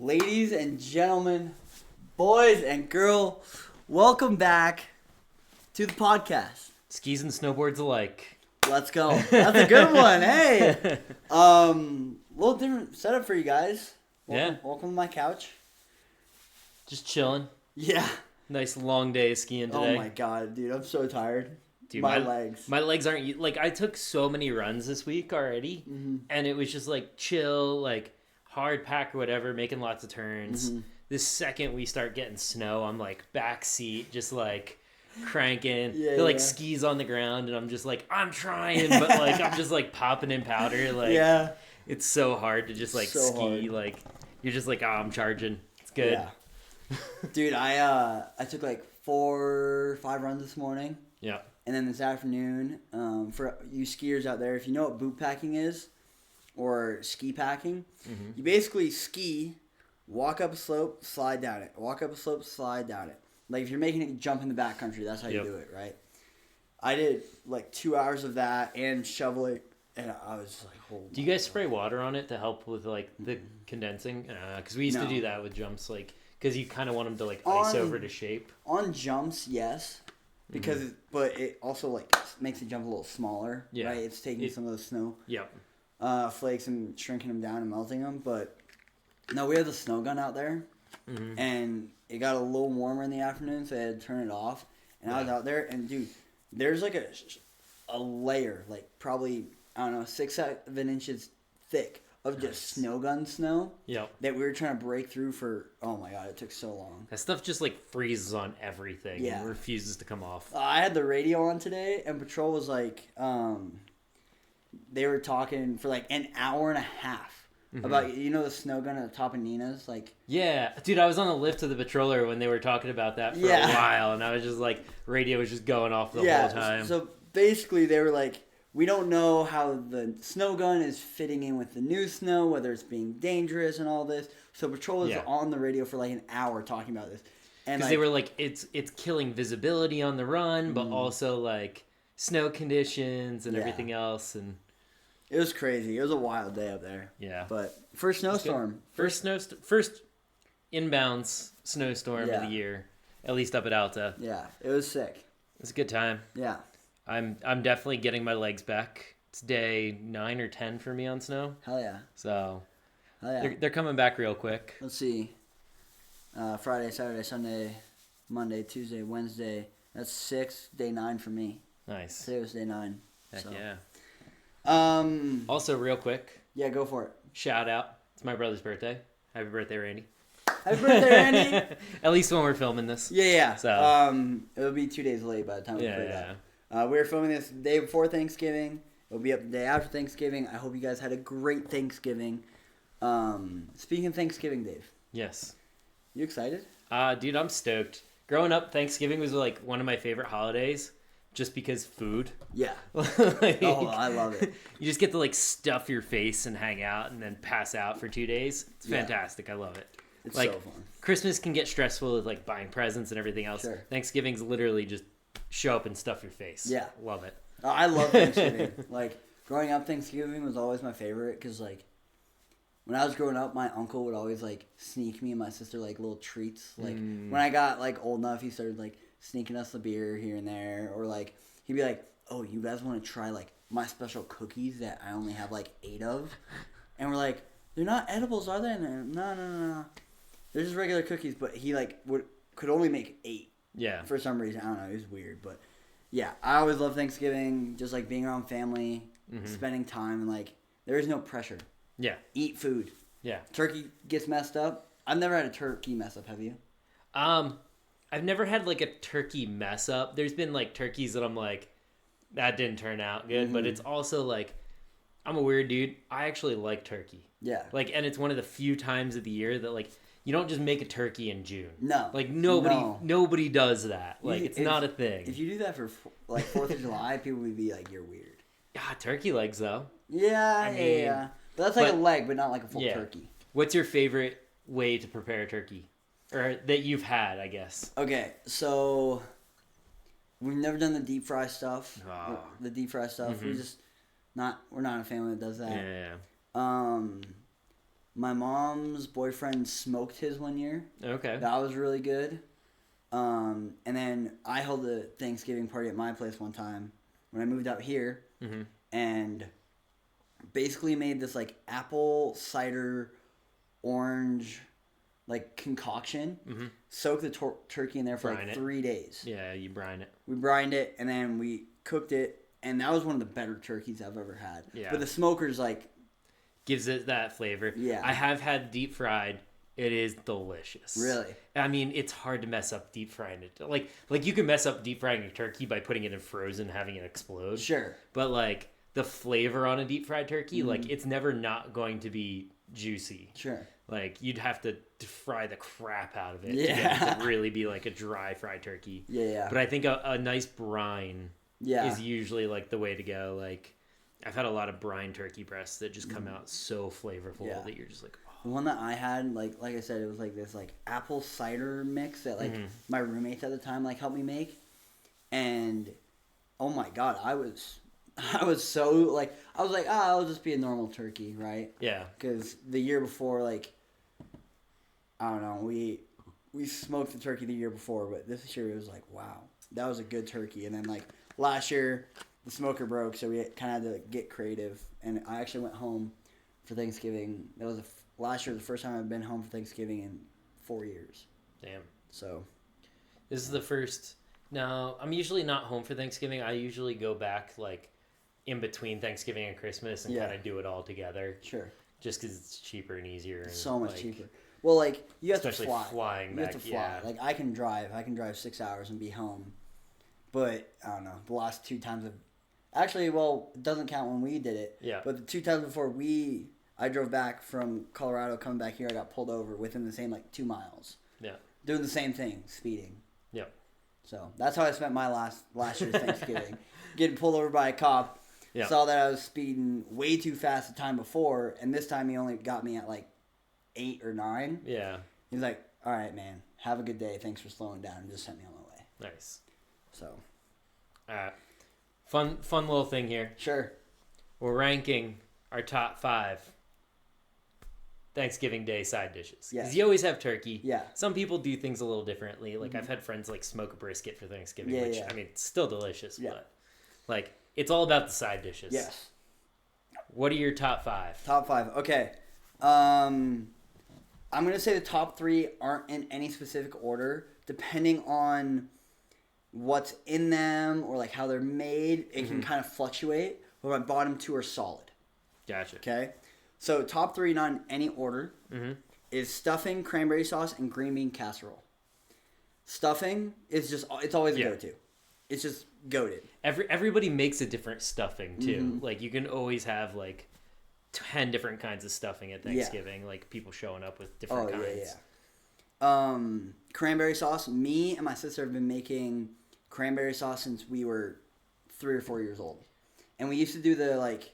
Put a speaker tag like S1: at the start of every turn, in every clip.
S1: Ladies and gentlemen, boys and girls, welcome back to the podcast.
S2: Skis and snowboards alike.
S1: Let's go. That's a good one. Hey, little different setup for you guys. Welcome to my couch.
S2: Just chilling.
S1: Yeah.
S2: Nice long day of skiing today.
S1: Oh my god, dude, I'm so tired.
S2: Dude,
S1: my legs.
S2: My legs aren't like I took so many runs this week already, and it was just like chill, like hard pack or whatever, making lots of turns. The second we start getting snow, I'm like back seat, just like cranking. They're skis on the ground, and I'm just like I'm trying, but like I'm just like popping in powder. Like it's so hard to just like ski. Hard. Like you're just like I'm charging. It's good.
S1: Yeah. Dude, I took like 4 or 5 runs this morning.
S2: Yeah.
S1: And then this afternoon, for you skiers out there, if you know what boot packing is, or ski packing, you basically ski, walk up a slope, slide down it. Walk up a slope, slide down it. Like if you're making it jump in the backcountry, that's how you do it, right? I did like 2 hours of that and shoveling, and I was just like, holy.
S2: Do you guys spray water on it to help with like the condensing? Because we used to do that with jumps, like because you kind of want them to like ice over to shape.
S1: On jumps, yes. Because, but it also like makes the jump a little smaller, right? It's taking some of the snow flakes and shrinking them down and melting them. But no, we had the snow gun out there, and it got a little warmer in the afternoon, so I had to turn it off. And I was out there, and dude, there's like a layer, like probably I don't know, 6-7 inches thick of just snow gun snow. That we were trying to break through for. Oh my god, it took so long.
S2: That stuff just like freezes on everything. And refuses to come off.
S1: I had the radio on today, and Patrol was like, they were talking for like an hour and a half about the snow gun at the top of Nina's, like. Yeah,
S2: dude, I was on the lift to the patroller when they were talking about that for a while, and I was just like, radio was just going off the whole time.
S1: So basically, they were like. We don't know how the snow gun is fitting in with the new snow, whether it's being dangerous and all this. So Patrol was on the radio for like an hour talking about this.
S2: Because they were like, it's killing visibility on the run, but also like snow conditions and everything else. And
S1: it was crazy. It was a wild day up there.
S2: Yeah.
S1: But first snowstorm.
S2: First inbounds snowstorm of the year, at least up at Alta.
S1: Yeah, it was sick.
S2: It was a good time.
S1: Yeah.
S2: I'm definitely getting my legs back. It's day 9 or 10 for me on snow.
S1: Hell yeah.
S2: So they're coming back real quick.
S1: Let's see. Friday, Saturday, Sunday, Monday, Tuesday, Wednesday. That's 6. Day 9 for me.
S2: Nice.
S1: Today was day 9.
S2: Heck yeah.
S1: Also,
S2: real quick.
S1: Yeah, go for it.
S2: Shout out. It's my brother's birthday. Happy birthday, Randy.
S1: Happy birthday, Randy.
S2: At least when we're filming this.
S1: Yeah.
S2: So.
S1: It'll be 2 days late by the time we play that. We're filming this the day before Thanksgiving. It'll be up the day after Thanksgiving. I hope you guys had a great Thanksgiving. Speaking of Thanksgiving, Dave.
S2: Yes.
S1: You excited?
S2: Dude, I'm stoked. Growing up, Thanksgiving was like one of my favorite holidays just because food.
S1: Yeah.
S2: Like,
S1: I love it.
S2: You just get to like stuff your face and hang out and then pass out for 2 days. It's fantastic. I love it.
S1: It's
S2: like,
S1: so fun.
S2: Christmas can get stressful with like buying presents and everything else.
S1: Sure.
S2: Thanksgiving's literally just show up and stuff your face.
S1: Yeah.
S2: Love it.
S1: I love Thanksgiving. Like, growing up, Thanksgiving was always my favorite because, like, when I was growing up, my uncle would always, like, sneak me and my sister, like, little treats. Like, when I got, like, old enough, he started, like, sneaking us the beer here and there. Or, like, he'd be like, oh, you guys want to try, like, my special cookies that I only have, like, 8 of? And we're like, they're not edibles, are they? And no. They're just regular cookies. But he, like, could only make 8.
S2: Yeah.
S1: For some reason. I don't know. It was weird. But, yeah. I always love Thanksgiving. Just, like, being around family. Spending time. And, like, there is no pressure.
S2: Yeah.
S1: Eat food.
S2: Yeah.
S1: Turkey gets messed up. I've never had a turkey mess up. Have you?
S2: I've never had, like, a turkey mess up. There's been, like, turkeys that I'm like, that didn't turn out good. But it's also, like, I'm a weird dude. I actually like turkey.
S1: Yeah.
S2: Like, and it's one of the few times of the year that, like, you don't just make a turkey in June.
S1: No.
S2: Like, nobody does that. Like, it's not a thing.
S1: If you do that for, like, 4th of July, people would be like, you're weird.
S2: Ah, turkey legs, though.
S1: Yeah, yeah. But that's like a leg, but not like a full turkey.
S2: What's your favorite way to prepare a turkey? Or that you've had, I guess.
S1: Okay, so we've never done the deep fry stuff.
S2: Oh.
S1: The deep fry stuff. We're not a family that does that.
S2: Yeah.
S1: My mom's boyfriend smoked his one year.
S2: Okay.
S1: That was really good. And then I held a Thanksgiving party at my place one time when I moved out here. Mm-hmm. And basically made this like apple cider orange like concoction. Mm-hmm. Soaked the turkey in there for like 3 days.
S2: Yeah, you brine it.
S1: We brined it and then we cooked it, and that was one of the better turkeys I've ever had.
S2: Yeah.
S1: But the smoker's like
S2: gives it that flavor.
S1: Yeah.
S2: I have had deep fried. It is delicious.
S1: Really?
S2: I mean, it's hard to mess up deep frying it. Like you can mess up deep frying your turkey by putting it in frozen, having it explode.
S1: Sure.
S2: But like the flavor on a deep fried turkey, like it's never not going to be juicy.
S1: Sure.
S2: Like you'd have to fry the crap out of it to get it to really be like a dry fried turkey.
S1: Yeah.
S2: But I think a nice brine is usually like the way to go. Like I've had a lot of brine turkey breasts that just come out so flavorful that you're just like, oh.
S1: The one that I had, like I said, it was like this like apple cider mix that like my roommates at the time like helped me make, and oh my god, I was so like I was like, I'll just be a normal turkey, right?
S2: Yeah.
S1: Because the year before, like I don't know, we smoked the turkey the year before, but this year it was like, wow, that was a good turkey. And then like last year the smoker broke, so we kind of had to get creative, and I actually went home for Thanksgiving. That was last year, the first time I've been home for Thanksgiving in 4 years.
S2: Damn.
S1: So
S2: this is the first. No, I'm usually not home for Thanksgiving. I usually go back like in between Thanksgiving and Christmas and kind of do it all together.
S1: Sure.
S2: Just because it's cheaper and easier. And
S1: so much cheaper. Well, like you have to fly.
S2: Especially flying back.
S1: You have to fly. Like I can drive 6 hours and be home. But I don't know. The last 2 times actually, well, it doesn't count when we did it.
S2: Yeah.
S1: But the 2 times before I drove back from Colorado, coming back here, I got pulled over within the same like 2 miles.
S2: Yeah.
S1: Doing the same thing, speeding.
S2: Yeah.
S1: So that's how I spent my last year's Thanksgiving. Getting pulled over by a cop.
S2: Yeah.
S1: Saw that I was speeding way too fast the time before, and this time he only got me at like 8 or 9.
S2: Yeah.
S1: He's like, all right, man, have a good day. Thanks for slowing down, and just sent me on my way.
S2: Nice.
S1: So.
S2: All right. Fun little thing here.
S1: Sure.
S2: We're ranking our top 5 Thanksgiving Day side dishes. Because you always have turkey.
S1: Yeah.
S2: Some people do things a little differently. Like I've had friends like smoke a brisket for Thanksgiving, which I mean, it's still delicious, but like it's all about the side dishes.
S1: Yes.
S2: What are your top 5?
S1: Top 5. Okay. I'm going to say the top 3 aren't in any specific order, depending on what's in them or like how they're made. It can kind of fluctuate, but my bottom 2 are solid.
S2: Gotcha.
S1: Okay. So top 3, not in any order, is stuffing, cranberry sauce, and green bean casserole. Stuffing is just, it's always a go-to. It's just goated.
S2: Everybody makes a different stuffing too. Like you can always have like 10 different kinds of stuffing at Thanksgiving. Like people showing up with different kinds.
S1: Cranberry sauce. Me and my sister have been making cranberry sauce since we were 3 or 4 years old, and we used to do the like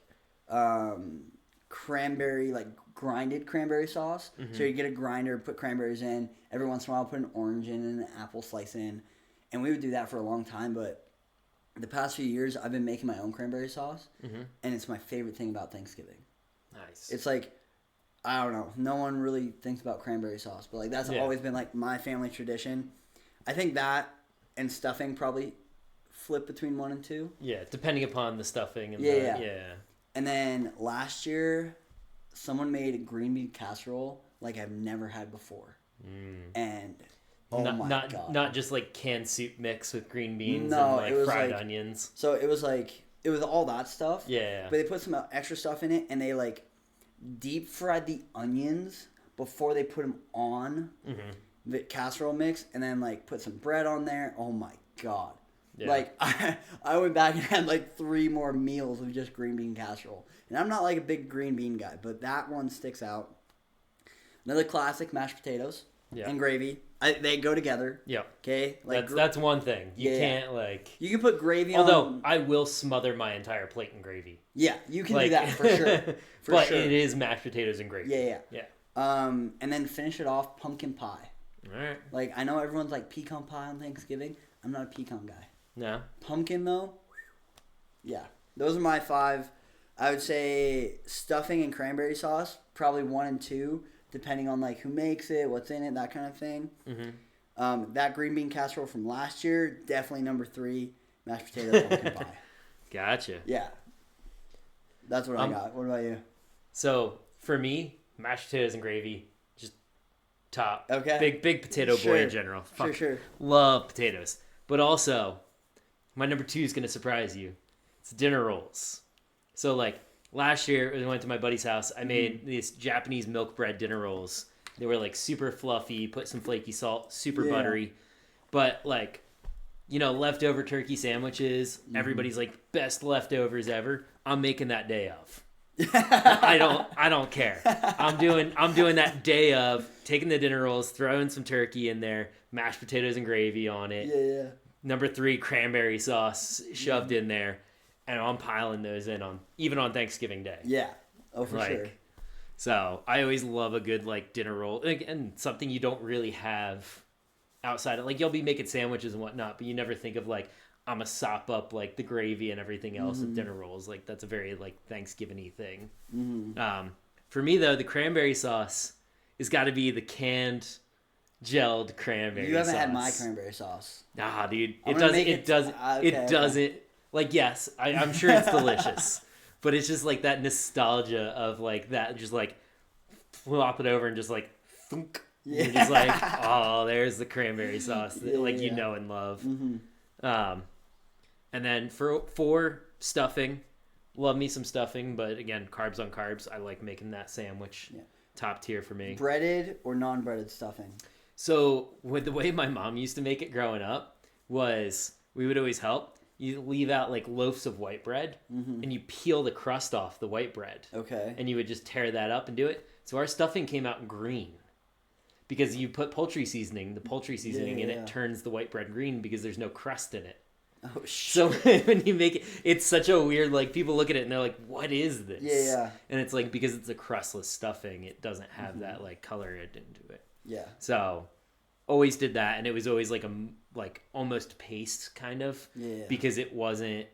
S1: cranberry, like grinded cranberry sauce. So you get a grinder, put cranberries in. Every once in a while, put an orange in and an apple slice in, and we would do that for a long time. But the past few years, I've been making my own cranberry sauce, and it's my favorite thing about Thanksgiving.
S2: Nice.
S1: It's like, I don't know, no one really thinks about cranberry sauce, but like that's always been like my family tradition. I think that and stuffing probably flip between 1 and 2.
S2: Yeah, depending upon the stuffing and
S1: yeah. And then last year, someone made a green bean casserole like I've never had before. And oh my god.
S2: Not just like canned soup mix with green beans
S1: and
S2: like fried onions.
S1: So it was all that stuff.
S2: Yeah.
S1: But they put some extra stuff in it, and they like deep fried the onions before they put them on the casserole mix, and then like put some bread on there. Oh my god. Yeah. Like, I went back and had like 3 more meals of just green bean casserole. And I'm not like a big green bean guy, but that one sticks out. Another classic, mashed potatoes and gravy. They go together.
S2: Yeah.
S1: Okay? Like,
S2: that's one thing. You can't like...
S1: You can put gravy on...
S2: Although, I will smother my entire plate in gravy.
S1: Yeah, you can do that for sure.
S2: But it is mashed potatoes and gravy.
S1: Yeah. And then finish it off, pumpkin pie.
S2: All right.
S1: Like, I know everyone's like pecan pie on Thanksgiving. I'm not a pecan guy.
S2: No.
S1: Pumpkin, though, yeah. Those are my 5. I would say stuffing and cranberry sauce, probably 1 and 2, depending on like who makes it, what's in it, that kind of thing. That green bean casserole from last year, definitely number 3. Mashed potato pumpkin pie.
S2: Gotcha.
S1: Yeah, that's what I got. What about you?
S2: So for me, mashed potatoes and gravy, just top.
S1: Okay.
S2: Big potato boy in general.
S1: Sure.
S2: Love potatoes, but also my number 2 is gonna surprise you. It's dinner rolls. So like last year, when I went to my buddy's house, I made these Japanese milk bread dinner rolls. They were like super fluffy, put some flaky salt, super buttery, but like, leftover turkey sandwiches. Everybody's like best leftovers ever. I'm making that day of. I don't care. I'm doing that day of taking the dinner rolls, throwing some turkey in there, mashed potatoes and gravy on it.
S1: Yeah.
S2: Number 3, cranberry sauce shoved in there. And I'm piling those in even on Thanksgiving Day.
S1: Yeah. Oh, for sure.
S2: So I always love a good like dinner roll, and something you don't really have outside of like you'll be making sandwiches and whatnot, but you never think of like I'm gonna sop up like the gravy and everything else with dinner rolls. Like that's a very like Thanksgiving-y thing. For me though, the cranberry sauce has got to be the canned gelled cranberry sauce.
S1: You haven't had my cranberry sauce.
S2: Nah, dude, it doesn't. Like, yes, I'm sure it's delicious, but it's just like that nostalgia of like that, just like flop it over and just like thunk. Yeah. You're just like, oh, there's the cranberry sauce that you know and love. And then for stuffing, love me some stuffing, but again, carbs on carbs. I like making that sandwich. Yeah. Top tier for me.
S1: Breaded or non-breaded stuffing?
S2: So with the way my mom used to make it growing up was we would always help. You leave out like loaves of white bread and you peel the crust off the white bread.
S1: Okay.
S2: And you would just tear that up and do it. So our stuffing came out green because you put poultry seasoning. The poultry seasoning in it turns the white bread green because there's no crust in it.
S1: Oh, shit.
S2: So when you make it, it's such a weird, like people look at it and they're like, what is this?
S1: Yeah.
S2: And it's like, because it's a crustless stuffing, it doesn't have that like color into it.
S1: Yeah.
S2: So always did that, and it was always like almost paste kind of, because it wasn't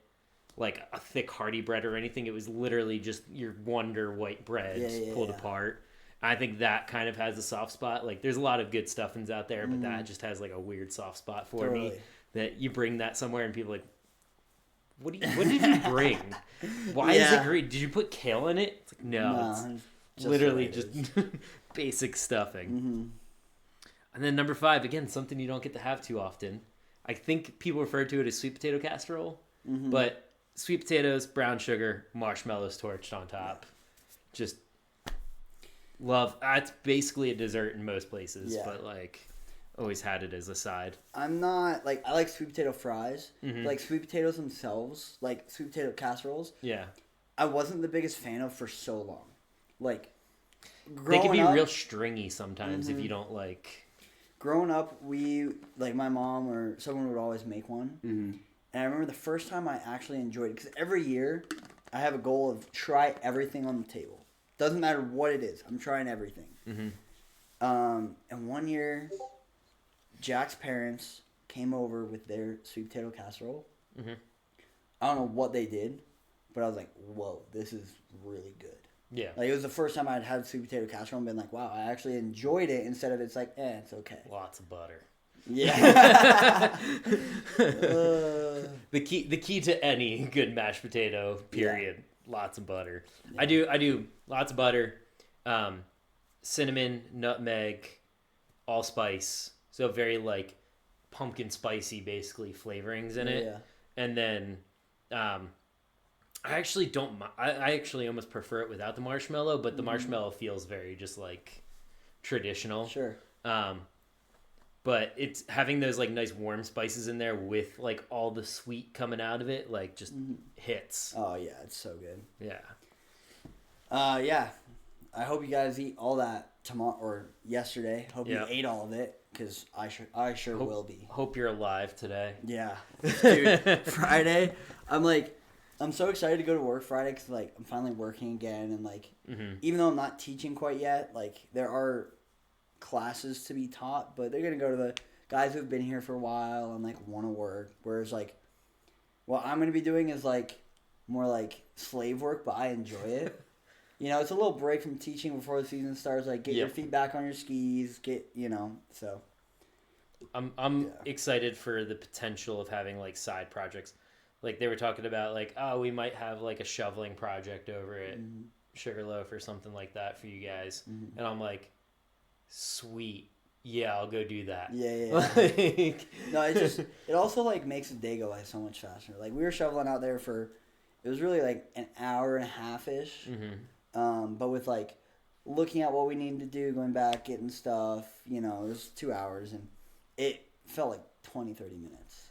S2: like a thick hearty bread or anything. It was literally just your Wonder white bread pulled apart. I think that kind of has a soft spot. Like there's a lot of good stuffings out there, but that just has like a weird soft spot for me. That you bring that somewhere and people are like, what did you bring? Why is it green? Did you put kale in it? It's like no, it's literally just basic stuffing. And then number 5, again, something you don't get to have too often. I think people refer to it as sweet potato casserole, but sweet potatoes, brown sugar, marshmallows torched on top. Just love. It's basically a dessert in most places, but like always had it as a side.
S1: I'm not like I like sweet potato fries, like sweet potatoes themselves, like sweet potato casseroles.
S2: Yeah,
S1: I wasn't the biggest fan of for so long. Like
S2: they can be real stringy sometimes if you don't like.
S1: Growing up, we, like my mom or someone would always make one. And I remember the first time I actually enjoyed it, because every year I have a goal of try everything on the table. Doesn't matter what it is. I'm trying everything. And one year, Jack's parents came over with their sweet potato casserole. I don't know what they did, but I was like, whoa, this is really good.
S2: Yeah.
S1: Like, it was the first time I'd had sweet potato casserole and been like, wow, I actually enjoyed it instead of it's like, it's okay.
S2: Lots of butter.
S1: Yeah.
S2: The key to any good mashed potato, period. Lots of butter. Yeah. I do lots of butter, cinnamon, nutmeg, allspice. So very like pumpkin spicy basically flavorings in it. Yeah. And then I actually don't. I actually almost prefer it without the marshmallow, but the marshmallow feels very just like traditional.
S1: Sure.
S2: But it's having those like nice warm spices in there with like all the sweet coming out of it, like just hits.
S1: Oh yeah, it's so good.
S2: Yeah.
S1: Yeah. I hope you guys eat all that tomorrow or yesterday. Hope you ate all of it because I sure will be.
S2: Hope you're alive today.
S1: Yeah, dude. Friday, I'm so excited to go to work Friday because like I'm finally working again and like even though I'm not teaching quite yet, like there are classes to be taught, but they're gonna go to the guys who've been here for a while and like want to work. Whereas like what I'm gonna be doing is like more like slave work, but I enjoy it. You know, it's a little break from teaching before the season starts. Like, get your feet back on your skis. So.
S2: I'm excited for the potential of having like side projects. Like they were talking about like, oh, we might have like a shoveling project over at Sugarloaf or something like that for you guys. And I'm like, sweet. Yeah, I'll go do that.
S1: Yeah. Like... No, it also like makes the day go by so much faster. Like we were shoveling out there it was really like an hour and a half-ish. But with like looking at what we needed to do, going back, getting stuff, it was 2 hours, and it felt like 20, 30 minutes.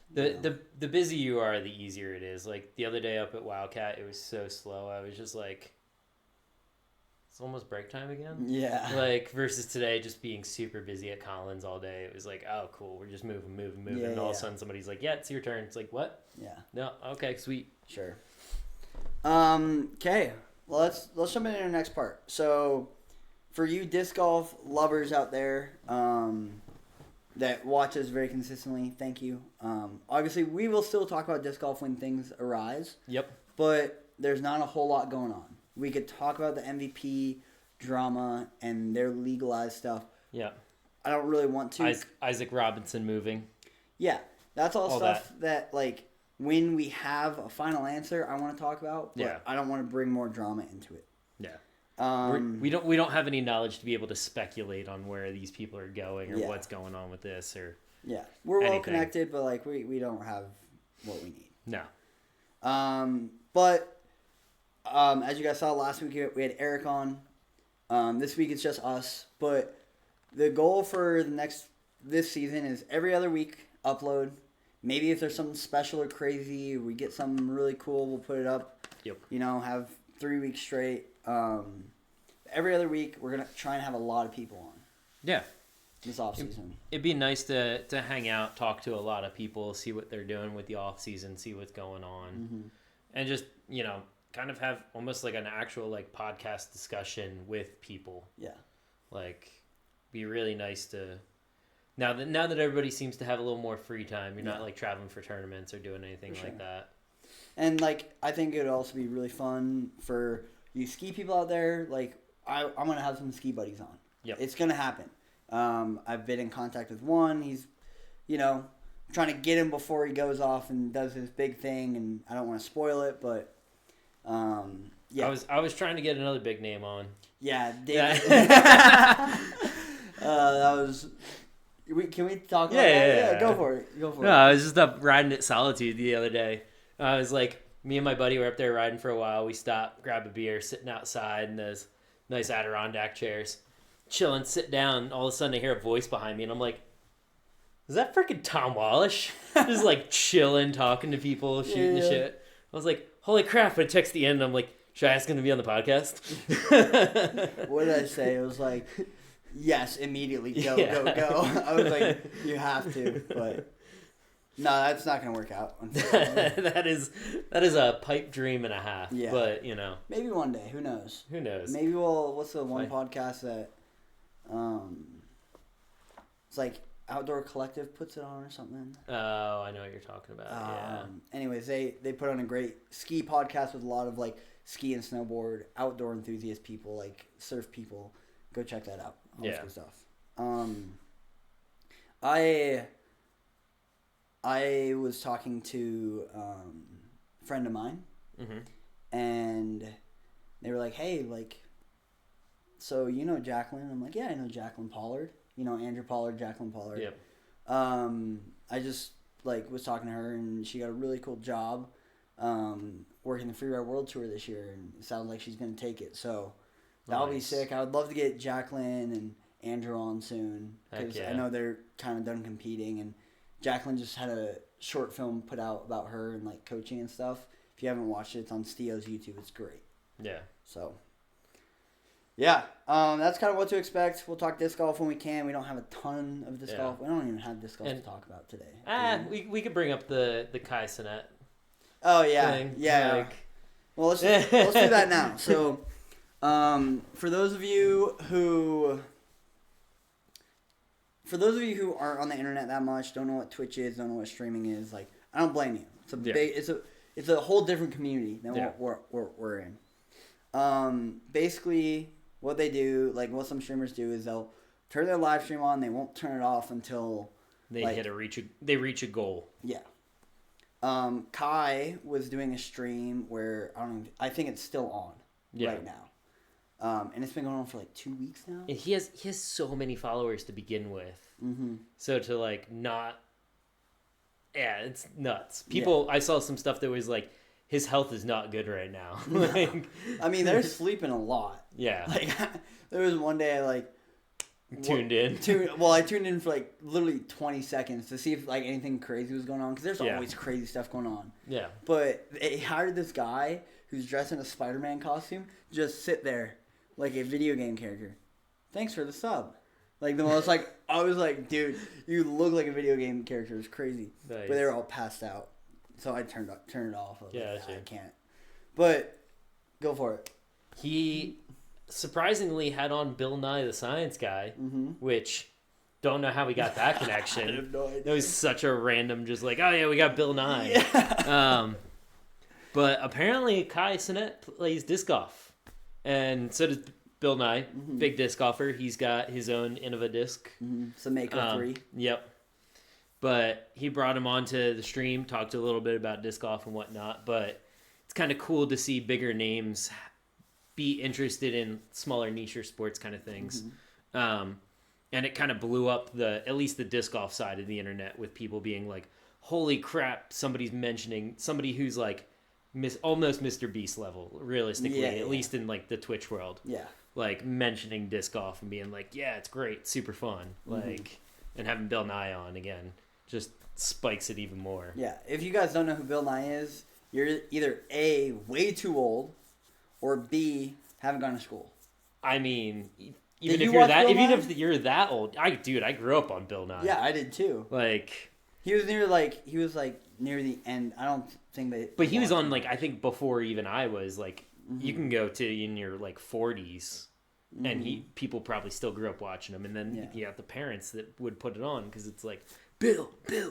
S2: The busier you are, the easier it is. Like the other day up at Wildcat, it was so slow. I was just like, it's almost break time again.
S1: Yeah.
S2: Like versus today, just being super busy at Collins all day. It was like, oh, cool. We're just moving.
S1: Yeah,
S2: and all of a sudden somebody's like, yeah, it's your turn. It's like, what?
S1: Yeah.
S2: No. Okay. Sweet.
S1: Sure. Okay. Well, let's jump into the next part. So, for you disc golf lovers out there, that watch us very consistently, thank you. Obviously, we will still talk about disc golf when things arise.
S2: Yep.
S1: But there's not a whole lot going on. We could talk about the MVP drama and their legalized stuff.
S2: Yeah.
S1: I don't really want to.
S2: Isaac Robinson moving.
S1: Yeah. That's all stuff that, like, when we have a final answer, I want to talk about. But I don't want to bring more drama into it.
S2: Yeah. We don't have any knowledge to be able to speculate on where these people are going or what's going on with this or
S1: we're well connected, but like we don't have what we need.
S2: No.
S1: But as you guys saw last week, we had Eric on. This week it's just us. But the goal for this season is every other week upload. Maybe if there's something special or crazy, we get something really cool, we'll put it up.
S2: Yep.
S1: Have 3 weeks straight. Every other week, we're going to try and have a lot of people on.
S2: Yeah.
S1: This off-season.
S2: It'd be nice to hang out, talk to a lot of people, see what they're doing with the off-season, see what's going on. And just, kind of have almost like an actual like podcast discussion with people.
S1: Yeah.
S2: Like, be really nice to... Now that everybody seems to have a little more free time, you're not like traveling for tournaments or doing anything like that. And
S1: like I think it would also be really fun for you ski people out there. Like I'm gonna have some ski buddies on.
S2: Yep.
S1: It's gonna happen. I've been in contact with one. He's, trying to get him before he goes off and does his big thing, and I don't want to spoil it, but yeah.
S2: I was trying to get another big name on.
S1: Yeah, David. That was. Can we talk about that? Yeah, go for it.
S2: No, I was just up riding at Solitude the other day. I was like, me and my buddy were up there riding for a while. We stopped, grab a beer, sitting outside in those nice Adirondack chairs, chilling, sit down. All of a sudden I hear a voice behind me, and I'm like, is that freaking Tom Wallish? Just like chilling, talking to people, shooting the shit. I was like, holy crap. I text the end, and I'm like, should I ask him to be on the podcast?
S1: What did I say? It was like... Yes, immediately. Go. I was like, you have to, but no, that's not going to work out, unfortunately.
S2: that is a pipe dream and a half. Yeah. But,
S1: maybe one day. Who knows?
S2: Maybe
S1: what's the one podcast that, it's like Outdoor Collective puts it on or something?
S2: Oh, I know what you're talking about. Yeah.
S1: Anyways, they put on a great ski podcast with a lot of, like, ski and snowboard, outdoor enthusiast people, like, surf people. Go check that out. All this good stuff. I was talking to a friend of mine, and they were like, "Hey, like, so Jacqueline?" I'm like, "Yeah, I know Jacqueline Pollard. Andrew Pollard, Jacqueline Pollard."
S2: Yep.
S1: I just was talking to her, and she got a really cool job working the Freeride World Tour this year, and it sounds like she's going to take it. So. That'll be sick. I would love to get Jacqueline and Andrew on soon because I know they're kind of done competing. And Jacqueline just had a short film put out about her and like coaching and stuff. If you haven't watched it, it's on Steo's YouTube. It's great.
S2: Yeah. So.
S1: Yeah, that's kind of what to expect. We'll talk disc golf when we can. We don't have a ton of disc golf. We don't even have disc golf to talk about today.
S2: We could bring up the Kai Cenat.
S1: Oh yeah,
S2: thing.
S1: Yeah. Well, let's do that now. So. For those of you who aren't on the internet that much, don't know what Twitch is, don't know what streaming is, like I don't blame you. it's a whole different community than what we're in. Basically, what they do, like what some streamers do, is they'll turn their live stream on. They won't turn it off until
S2: they reach a goal.
S1: Yeah. Kai was doing a stream where I think it's still on right now. And it's been going on for like 2 weeks now.
S2: And he has so many followers to begin with. Mm-hmm. So to like not, it's nuts. People, I saw some stuff that was like, his health is not good right now. Like,
S1: I mean, they're sleeping a lot.
S2: Yeah.
S1: Like there was one day I like
S2: tuned in.
S1: I tuned in for like literally 20 seconds to see if like anything crazy was going on, because there's always crazy stuff going on.
S2: Yeah.
S1: But they hired this guy who's dressed in a Spider-Man costume to just sit there like a video game character. Thanks for the sub. Like the most like I was like, dude, you look like a video game character. It's crazy. Nice. But they were all passed out, so I turned it off. I was like, I can't. But go for it.
S2: He surprisingly had on Bill Nye the Science Guy, which don't know how we got that connection. I have no idea. It was such a random, just like, oh yeah, we got Bill Nye. Yeah. But apparently Kai Cenat plays disc golf, and so does Bill Nye, big disc golfer. He's got his own Innova disc.
S1: Samaico 3.
S2: Yep. But he brought him onto the stream, talked a little bit about disc golf and whatnot. But it's kind of cool to see bigger names be interested in smaller niche sports kind of things. And it kind of blew up at least the disc golf side of the internet, with people being like, holy crap, somebody's mentioning somebody who's like almost Mr. Beast level, realistically, at least in like the Twitch world.
S1: Yeah.
S2: Like mentioning disc golf and being like, yeah, it's great, super fun. Like, and having Bill Nye on again just spikes it even more.
S1: Yeah. If you guys don't know who Bill Nye is, you're either A, way too old, or B, haven't gone to school.
S2: I mean, even if you're that old, I grew up on Bill Nye.
S1: Yeah, I did too.
S2: Like
S1: he was near the end. I don't think that.
S2: But he was on like, I think before even I was like, you can go to in your like 40s, and people probably still grew up watching him, and then you got the parents that would put it on because it's like Bill
S1: Nye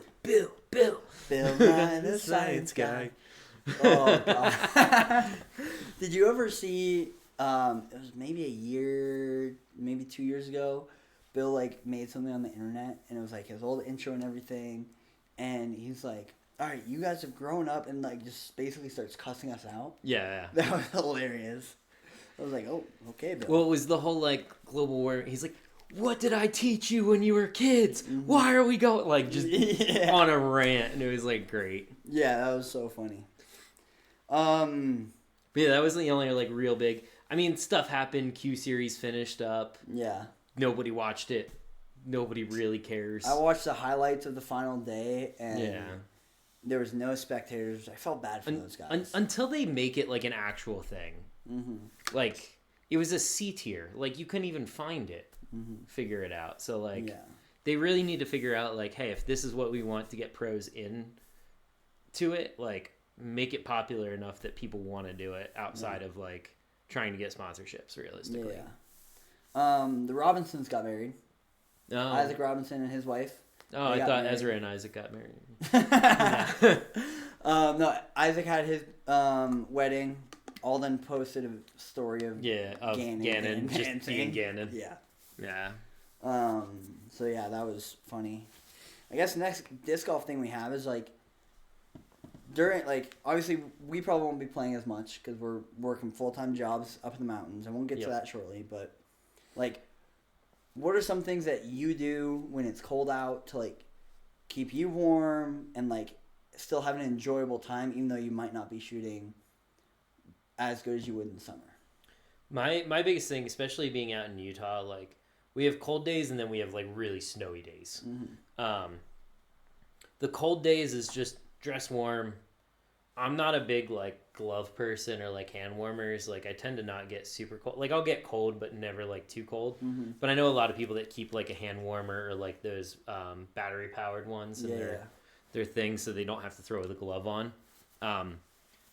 S1: the Science Guy. Oh god. Did you ever see? It was maybe a year, maybe 2 years ago. Bill like made something on the internet, and it was like his old intro and everything, and he's like, all right, you guys have grown up, and like just basically starts cussing us out.
S2: Yeah.
S1: That was hilarious. I was like, oh, okay, Bill.
S2: Well, it was the whole like global warming. He's like, what did I teach you when you were kids? Why are we going like just on a rant? And it was like great.
S1: Yeah, that was so funny.
S2: But yeah, that was the only like real big. I mean, stuff happened. Q series finished up.
S1: Yeah.
S2: Nobody watched it. Nobody really cares.
S1: I watched the highlights of the final day, and there was no spectators. I felt bad for those guys.
S2: Until they make it like an actual thing. Like, it was a C tier. Like, you couldn't even find it. Figure it out. So, like, they really need to figure out, like, hey, if this is what we want to get pros in to it, like, make it popular enough that people want to do it outside of, like, trying to get sponsorships, realistically.
S1: The Robinsons got married. Isaac Robinson and his wife.
S2: Oh, I thought married. Ezra and Isaac got married.
S1: No, Isaac had his wedding. Alden posted a story of
S2: Gannon just being Gannon. Yeah.
S1: So yeah, that was funny. I guess the next disc golf thing we have is like during like obviously we probably won't be playing as much because we're working full-time jobs up in the mountains, and we'll get to that shortly. But like, what are some things that you do when it's cold out to like keep you warm and like still have an enjoyable time, even though you might not be shooting as good as you would in the summer?
S2: My biggest thing, especially being out in Utah, like we have cold days and then we have like really snowy days. The cold days is just dress warm. I'm not a big like glove person or like hand warmers. Like I tend to not get super cold. Like I'll get cold, but never like too cold. But I know a lot of people that keep like a hand warmer or like those battery powered ones in their things, so they don't have to throw the glove on.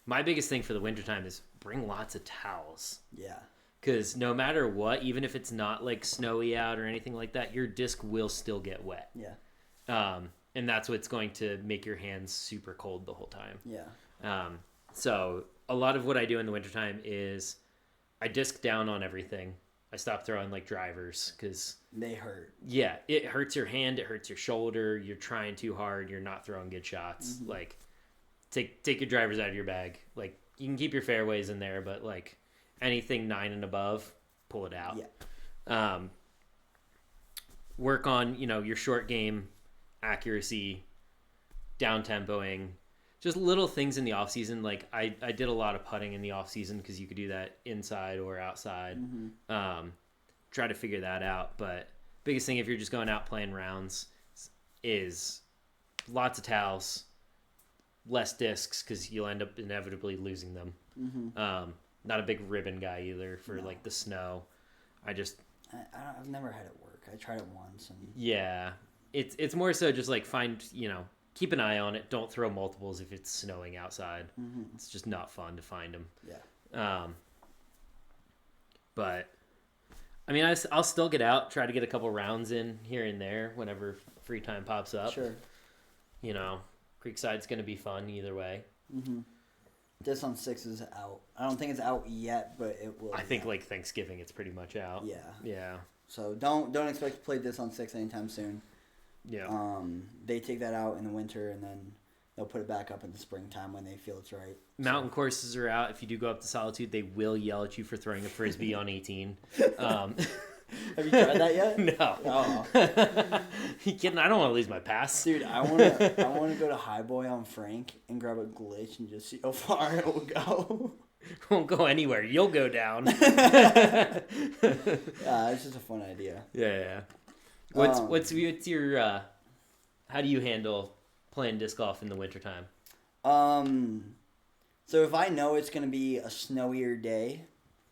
S2: My biggest thing for the wintertime is bring lots of towels. Yeah. Because no matter what, even if it's not like snowy out or anything like that, your disc will still get wet. Yeah. And that's what's going to make your hands super cold the whole time. Yeah. So a lot of what I do in the wintertime is I disc down on everything. I stop throwing like drivers because
S1: they hurt.
S2: Yeah, it hurts your hand, it hurts your shoulder. You're trying too hard. You're not throwing good shots. Mm-hmm. Like, take your drivers out of your bag. Like, you can keep your fairways in there, but like anything 9 and above, pull it out. Yeah. Work on your short game accuracy, down tempoing. Just little things in the off season. Like I did a lot of putting in the off season because you could do that inside or outside. Mm-hmm. Try to figure that out. But biggest thing if you're just going out playing rounds is lots of towels, less discs because you'll end up inevitably losing them. Mm-hmm. Not a big ribbon guy either for like the snow. I've
S1: never had it work. I tried it once and
S2: yeah, it's more so just like find keep an eye on it. Don't throw multiples if it's snowing outside. Mm-hmm. It's just not fun to find them. Yeah. But I mean, I'll still get out, try to get a couple rounds in here and there whenever free time pops up.
S1: Sure.
S2: Creekside's going to be fun either way. Mm-hmm.
S1: Disc on 6 is out. I don't think it's out yet, but it will.
S2: I think like Thanksgiving, it's pretty much out.
S1: Yeah.
S2: Yeah.
S1: So don't expect to play Disc on 6 anytime soon. Yeah. They take that out in the winter and then they'll put it back up in the springtime when they feel it's right.
S2: Mountain courses are out. If you do go up to Solitude, they will yell at you for throwing a frisbee on 18.
S1: Have you tried that yet?
S2: No. Oh. You kidding? I don't want to lose my pass.
S1: Dude, I wanna go to Highboy on Frank and grab a glitch and just see how far it will go.
S2: Won't go anywhere. You'll go down.
S1: It's just a fun idea.
S2: Yeah. What's your how do you handle playing disc golf in the wintertime?
S1: So if I know it's gonna be a snowier day,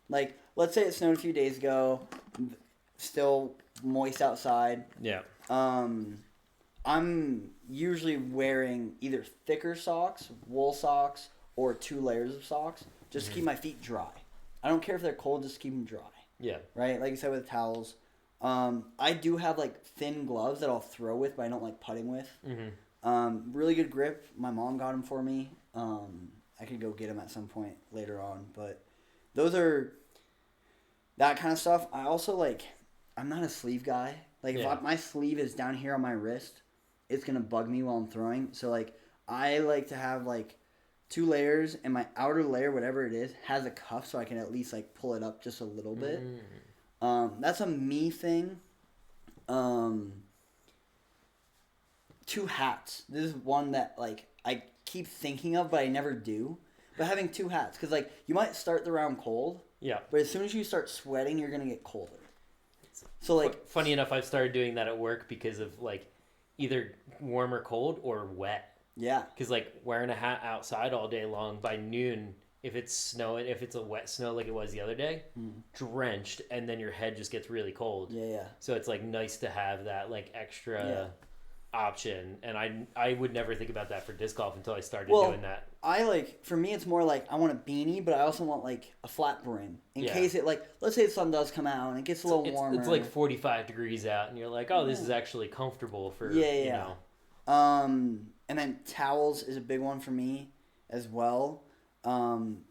S1: like let's say it snowed a few days ago, still moist outside.
S2: Yeah.
S1: I'm usually wearing either thicker socks, wool socks, or 2 layers of socks just to keep my feet dry. I don't care if they're cold, just keep them dry.
S2: Yeah.
S1: Right? Like you said with towels. I do have like thin gloves that I'll throw with, but I don't like putting with. Mm-hmm. Really good grip. My mom got them for me. I could go get them at some point later on, but those are that kind of stuff. I also I'm not a sleeve guy. Like if my sleeve is down here on my wrist, it's gonna bug me while I'm throwing. So I like to have 2 layers, and my outer layer, whatever it is, has a cuff so I can at least pull it up just a little bit. That's a me thing. 2 hats. This is one that I keep thinking of, but I never do. But having 2 hats, because you might start the round cold.
S2: Yeah.
S1: But as soon as you start sweating, you're gonna get colder. So
S2: funny enough, I've started doing that at work because of either warm or cold or wet.
S1: Yeah.
S2: Because wearing a hat outside all day long, by noon, if it's snowing, if it's a wet snow like it was the other day, drenched, and then your head just gets really cold.
S1: Yeah.
S2: So it's nice to have that extra option, and I would never think about that for disc golf until I started doing that.
S1: For me it's more I want a beanie, but I also want a flat brim in case it let's say the sun does come out and it gets a little warmer.
S2: It's 45 degrees out and you're like, oh, this is actually comfortable for you know.
S1: And then towels is a big one for me as well.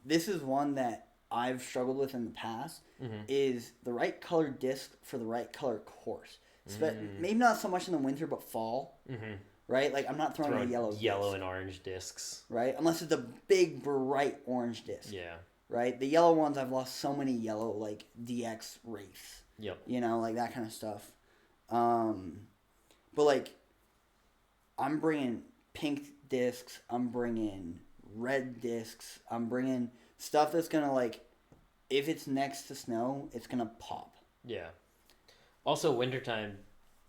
S1: This is one that I've struggled with in the past, is the right color disc for the right color course. Maybe not so much in the winter, but fall. Right? I'm not throwing a yellow disc,
S2: and orange discs.
S1: Right? Unless it's a big, bright orange disc.
S2: Yeah.
S1: Right? The yellow ones, I've lost so many yellow, DX Wraiths.
S2: Yep.
S1: That kind of stuff. But, I'm bringing pink discs. I'm bringing red discs. I'm bringing stuff that's going to, if it's next to snow, it's going to pop.
S2: Yeah. Also, wintertime,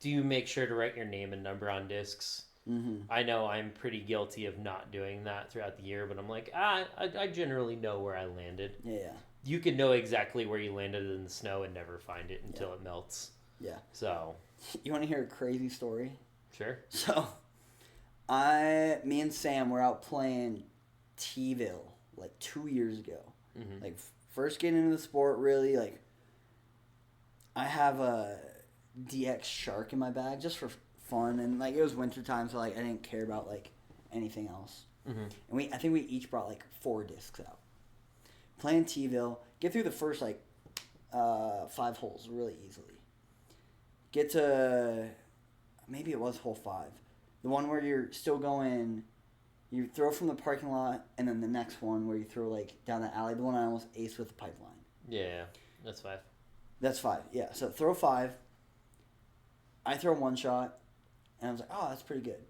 S2: do you make sure to write your name and number on discs? Mm-hmm. I know I'm pretty guilty of not doing that throughout the year, but I'm I generally know where I landed.
S1: Yeah.
S2: You can know exactly where you landed in the snow and never find it until it melts.
S1: Yeah.
S2: So.
S1: You want to hear a crazy story?
S2: Sure.
S1: So, me and Sam were out playing T-ville 2 years ago. Mm-hmm. First getting into the sport, really, I have a DX Shark in my bag just for fun, and it was wintertime, so I didn't care about anything else. And I think we each brought like 4 discs out. Play in T-ville, get through the first like 5 holes really easily. Get to, maybe it was hole 5. The one where you're still going, you throw from the parking lot, and then the next one where you throw like down the alley, the one I almost aced with the pipeline.
S2: Yeah, that's 5.
S1: That's 5, yeah. So throw 5. I throw 1 shot, and I was like, oh, that's pretty good.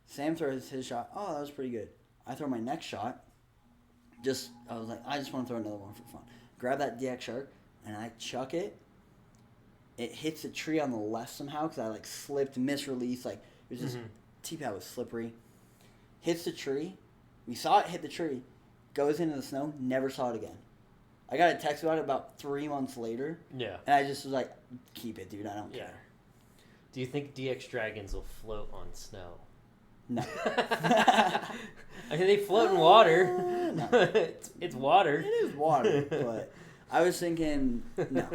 S1: Sam throws his shot. Oh, that was pretty good. I throw my next shot. I was like, I just want to throw another one for fun. Grab that DX Shark, and I chuck it. It hits a tree on the left somehow because I like slipped, misreleased. Like it was just T-pad was slippery. Hits the tree. We saw it hit the tree. Goes into the snow. Never saw it again. I got a text about it about 3 months later. Yeah. And I just was like, keep it, dude. I don't care.
S2: Do you think DX Dragons will float on snow?
S1: No.
S2: I mean, they float in water.
S1: No.
S2: It's water.
S1: It is water, but I was thinking, no.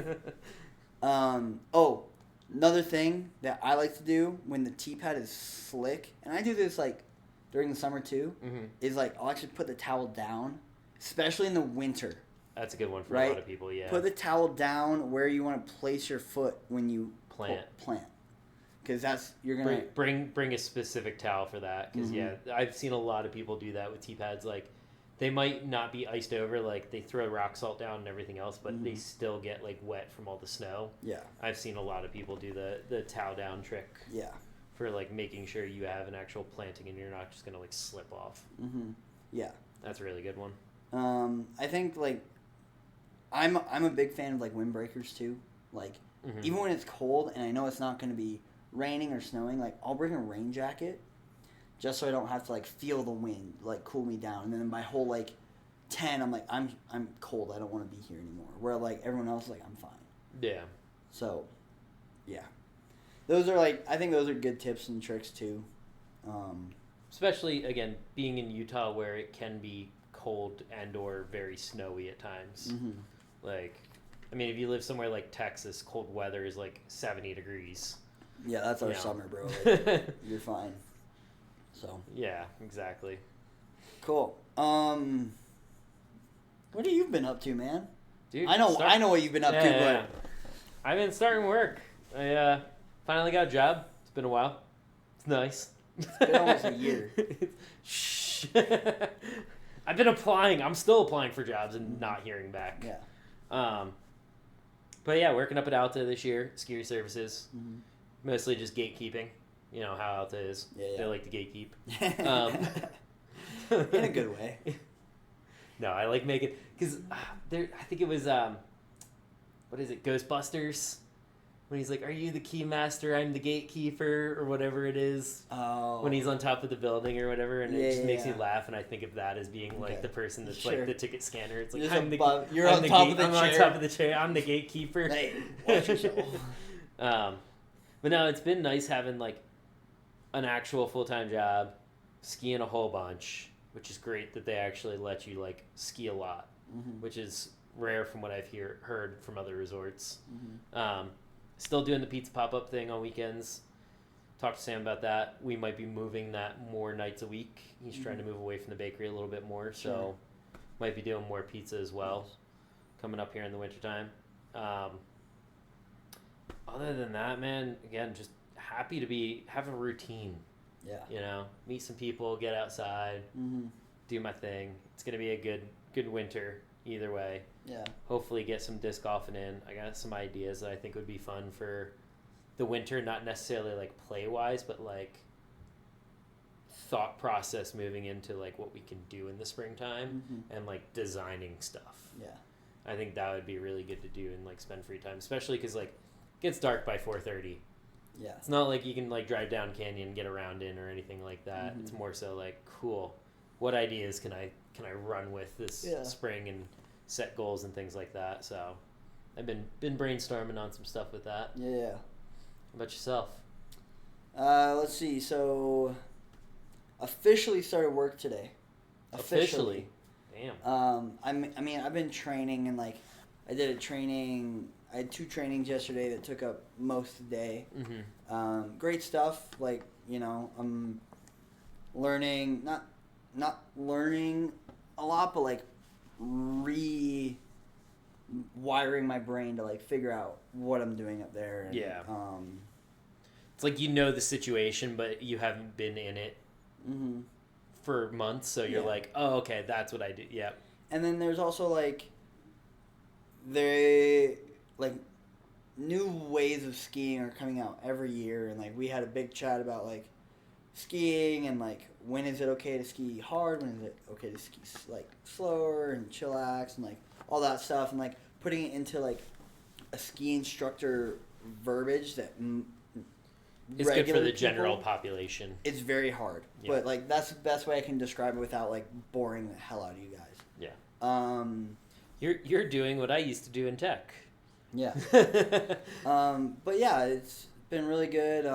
S1: Another thing that I like to do when the T-pad is slick, and I do this like during the summer too, is like I'll actually put the towel down, especially in the winter.
S2: That's a good one for a lot of people, yeah.
S1: Put the towel down where you want to place your foot when you plant. Because you're gonna
S2: bring a specific towel for that. Because I've seen a lot of people do that with T-pads. Like, they might not be iced over, like they throw rock salt down and everything else, but they still get like wet from all the snow. Yeah, I've seen a lot of people do the towel down trick. Yeah, for like making sure you have an actual planting and you're not just gonna like slip off. Yeah, that's a really good one.
S1: I think like I'm a big fan of like windbreakers too. Like even when it's cold and I know it's not gonna be raining or snowing, like I'll bring a rain jacket just so I don't have to like feel the wind like cool me down. And then by hole like 10, I'm like I'm cold. I don't want to be here anymore. Where like everyone else is like I'm fine. Yeah. So, yeah, those are like I think those are good tips and tricks too.
S2: Especially again being in Utah where it can be cold and or very snowy at times. Like, I mean, if you live somewhere like Texas, cold weather is like 70 degrees.
S1: Yeah, that's our summer, bro. Like, you're fine. So. Yeah,
S2: exactly.
S1: Cool. What have you been up to, man? Dude, I know what you've been up to, but
S2: I've been starting work. I finally got a job. It's been a while. It's nice.
S1: It's been almost a year.
S2: Shh. I've been applying. I'm still applying for jobs and not hearing back. Yeah. But yeah, working up at Alta this year, security services. Mostly just gatekeeping. You know how Alta is. Yeah. They like to gatekeep.
S1: In a good way.
S2: No, I like making... Because I think it was... what is it? Ghostbusters? When he's like, are you the key master? I'm the gatekeeper, or whatever it is. Oh. When he's on top of the building or whatever, and it just makes me laugh, and I think of that as being like the person that's like the ticket scanner. It's like,
S1: you're on top of the chair.
S2: I'm on top of the chair. I'm the gatekeeper.
S1: Hey, watch yourself.
S2: But no, it's been nice having like an actual full-time job, skiing a whole bunch, which is great that they actually let you like ski a lot, which is rare from what I've heard from other resorts. Still doing the pizza pop-up thing on weekends. Talked to Sam about that. We might be moving that more nights a week. He's trying to move away from the bakery a little bit more, so might be doing more pizza as well coming up here in the wintertime. Other than that, man, again, just happy to have a routine. Yeah. You know, meet some people, get outside, do my thing. It's going to be a good winter either way. Yeah. Hopefully get some disc golfing in. I got some ideas that I think would be fun for the winter, not necessarily like play-wise, but like thought process moving into like what we can do in the springtime and like designing stuff. Yeah. I think that would be really good to do and like spend free time, especially because like it gets dark by 4:30. Yeah. It's not like you can like drive down canyon and get around in or anything like that. It's more so like, cool, what ideas can I run with this spring and set goals and things like that. So I've been brainstorming on some stuff with that. Yeah. How about yourself?
S1: Let's see. So officially started work today.
S2: Officially? Damn.
S1: I mean, I've been training and like I did a training. I had 2 trainings yesterday that took up most of the day. Great stuff. Like, you know, I'm learning, not not learning a lot, but like rewiring my brain to like figure out what I'm doing up there. And,
S2: yeah. It's like you know the situation, but you haven't been in it for months, so you're like, oh, okay, that's what I do. Yeah.
S1: And then there's also like new ways of skiing are coming out every year, and like we had a big chat about like skiing and like when is it okay to ski hard, when is it okay to ski like slower and chillax and like all that stuff, and like putting it into like a ski instructor verbiage that
S2: it's good for the general population.
S1: It's very hard, but like that's the best way I can describe it without like boring the hell out of you guys.
S2: Yeah. You're doing what I used to do in tech.
S1: Yeah. But yeah, it's been really good.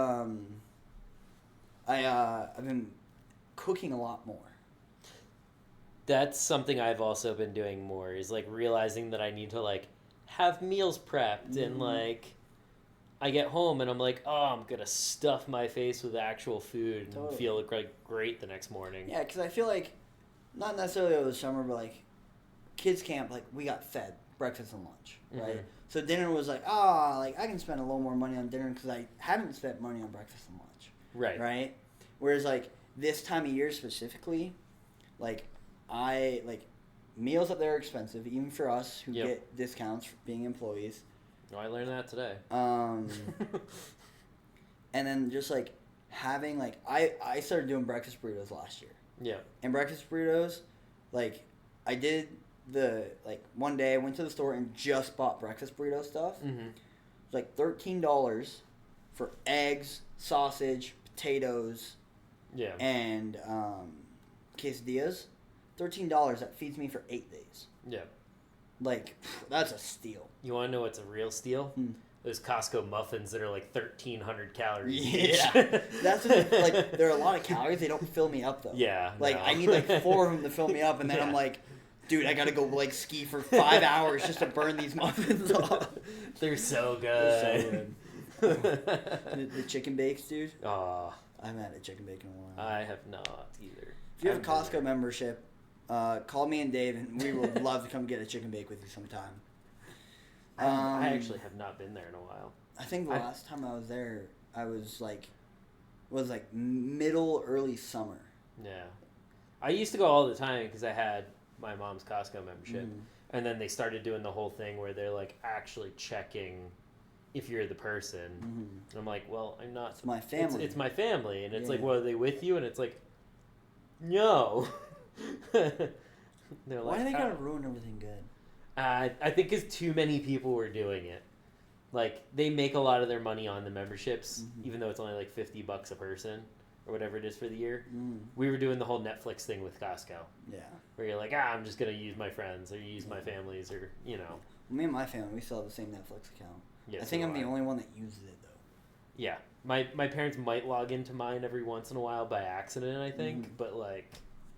S1: I've been cooking a lot more.
S2: That's something I've also been doing more, is like realizing that I need to like have meals prepped and like I get home and I'm like, oh, I'm gonna stuff my face with actual food and feel like great the next morning.
S1: Yeah, because I feel like not necessarily over the summer, but like kids camp, like we got fed breakfast and lunch, right? So dinner was like, like I can spend a little more money on dinner because I haven't spent money on breakfast and lunch.
S2: Right.
S1: Right? Whereas like this time of year specifically, like meals up there are expensive, even for us who get discounts for being employees.
S2: Oh, I learned that today.
S1: And then just like having like I started doing breakfast burritos last year.
S2: Yeah. And
S1: breakfast burritos, like I did one day I went to the store and just bought breakfast burrito stuff. It was like $13 for eggs, sausage, potatoes, and quesadillas. $13, that feeds me for 8 days. Yeah. Like, that's a steal.
S2: You want to know what's a real steal? Those Costco muffins that are like 1,300 calories.
S1: Yeah. That's like, there are a lot of calories. They don't fill me up, though.
S2: Yeah.
S1: Like, I need like 4 of them to fill me up, and then I'm like, dude, I gotta go like ski for 5 hours just to burn these muffins off.
S2: They're so good.
S1: They're so good. The chicken bakes, dude. Oh. I haven't had a chicken bake in a while.
S2: I have not either.
S1: If you have a Costco membership, call me and Dave, and we would love to come get a chicken bake with you sometime.
S2: I actually have not been there in a while.
S1: I think the last time I was there, I was middle, early summer.
S2: Yeah. I used to go all the time because I had my mom's Costco membership. And then they started doing the whole thing where they're like actually checking if you're the person. And I'm like, well, I'm not.
S1: It's my family.
S2: It's my family. And it's like, well, are they with you? And it's like, no.
S1: They're why do they gotta ruin everything good?
S2: I think because too many people were doing it. Like, they make a lot of their money on the memberships, even though it's only like $50 a person or whatever it is for the year. We were doing the whole Netflix thing with Costco. Yeah. Where you're like, I'm just going to use my friends or use my families or, you know.
S1: Me and my family, we still have the same Netflix account. Yeah, I think I'm the only one that uses it, though.
S2: Yeah. My parents might log into mine every once in a while by accident, I think. But, like,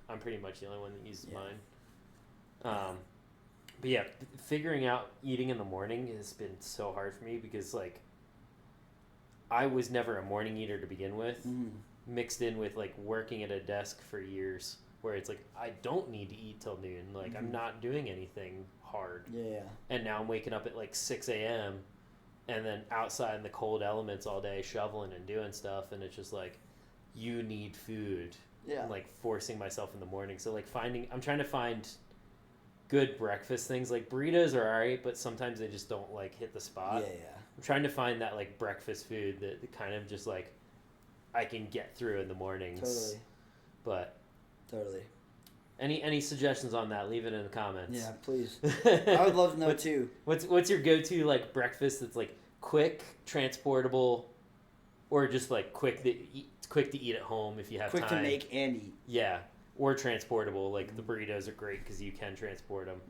S2: I'm pretty much the only one that uses mine. But yeah, figuring out eating in the morning has been so hard for me because, like, I was never a morning eater to begin with, mixed in with, like, working at a desk for years where it's like, I don't need to eat till noon. Like, I'm not doing anything hard. Yeah. And now I'm waking up at, like, 6 a.m. and then outside in the cold elements all day shoveling and doing stuff, and it's just like, you need food. Yeah. I'm, like, forcing myself in the morning. So, like, I'm trying to find good breakfast things. Like, burritos are alright, but sometimes they just don't, like, hit the spot. Yeah. I'm trying to find that, like, breakfast food that kind of just, like, I can get through in the mornings.
S1: Totally.
S2: But
S1: totally.
S2: Any suggestions on that? Leave it in the comments.
S1: Yeah, please. I would love to know too.
S2: What's your go-to, like, breakfast that's, like, quick, transportable, or just, like, quick to eat at home if you have
S1: quick
S2: time.
S1: Quick to make and eat.
S2: Yeah. Or transportable. Like, the burritos are great because you can transport them.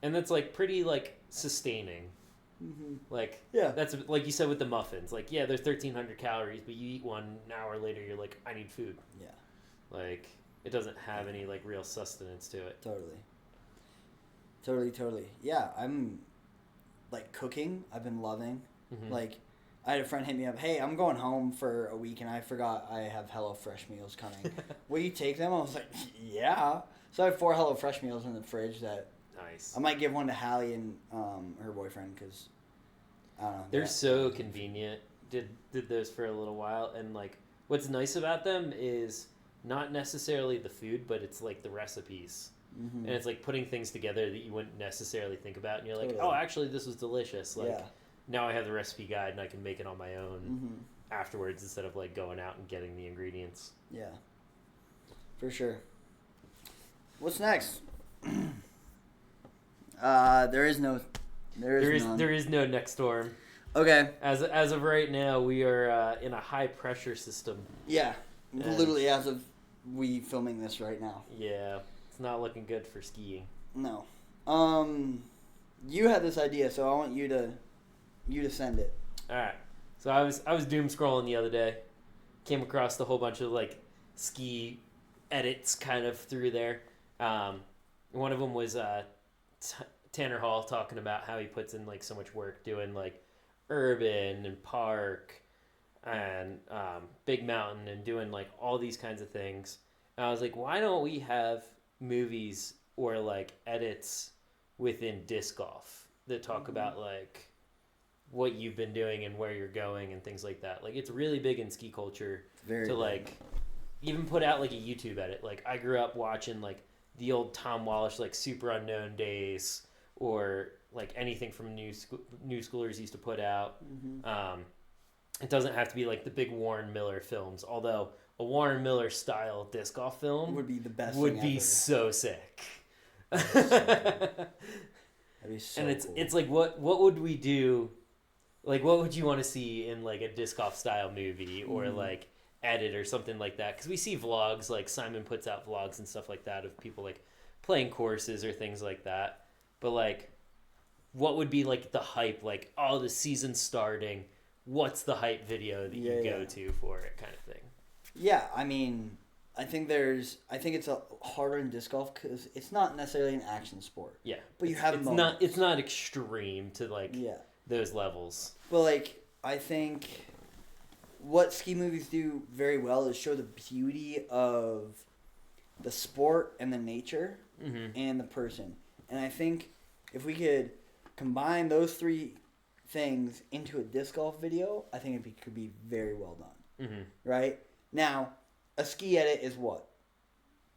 S2: And that's, like, pretty, like, sustaining. Like, yeah, that's like you said with the muffins. Like, yeah, there's 1,300 calories, but you eat one, an hour later, you're like, I need food. Yeah. Like, it doesn't have any, like, real sustenance to it.
S1: Totally. Yeah, I'm, like, cooking. I've been loving. Like, I had a friend hit me up, hey, I'm going home for a week and I forgot I have HelloFresh meals coming. Will you take them? I was like, yeah. So I have 4 HelloFresh meals in the fridge that
S2: nice.
S1: I might give one to Hallie and her boyfriend because, I don't know.
S2: They're so convenient. Did those for a little while. And, like, what's nice about them is not necessarily the food, but it's, like, the recipes. Mm-hmm. And it's, like, putting things together that you wouldn't necessarily think about. And you're like, oh, actually, this was delicious. Like, now I have the recipe guide and I can make it on my own afterwards instead of, like, going out and getting the ingredients.
S1: Yeah. For sure. What's next? There is no
S2: next storm.
S1: Okay.
S2: As of right now, we are in a high pressure system.
S1: Yeah, literally as of we filming this right now.
S2: Yeah, it's not looking good for skiing.
S1: No. You had this idea, so I want you to send it.
S2: All right. So I was doom scrolling the other day, came across a whole bunch of like ski edits kind of through there. One of them was Tanner Hall talking about how he puts in like so much work doing like urban and park and big mountain and doing like all these kinds of things. And I was like, why don't we have movies or like edits within disc golf that talk about like what you've been doing and where you're going and things like that. Like it's really big in ski culture to like even put out like a YouTube edit. Like I grew up watching like the old Tom Wallish like Super Unknown days or like anything from New Schoolers used to put out. Mm-hmm. It doesn't have to be like the big Warren Miller films, although a Warren Miller style disc golf film
S1: would be the best.
S2: Would be so sick.
S1: That'd be so
S2: and
S1: cool.
S2: It's like what would we do? Like what would you want to see in like a disc golf style movie or like edit or something like that? Because we see vlogs, like Simon puts out vlogs and stuff like that of people like playing courses or things like that. But like, what would be like the hype? Like, oh, the season's starting. What's the hype video that you go to for it, kind of thing?
S1: Yeah, I mean, I think it's a harder in disc golf because it's not necessarily an action sport.
S2: Yeah,
S1: but you have moments.
S2: It's not extreme to like those levels.
S1: But like, I think what ski movies do very well is show the beauty of the sport and the nature and the person. And I think if we could combine those 3 things into a disc golf video, I think it could be very well done. Mm-hmm. Right? Now, a ski edit is what?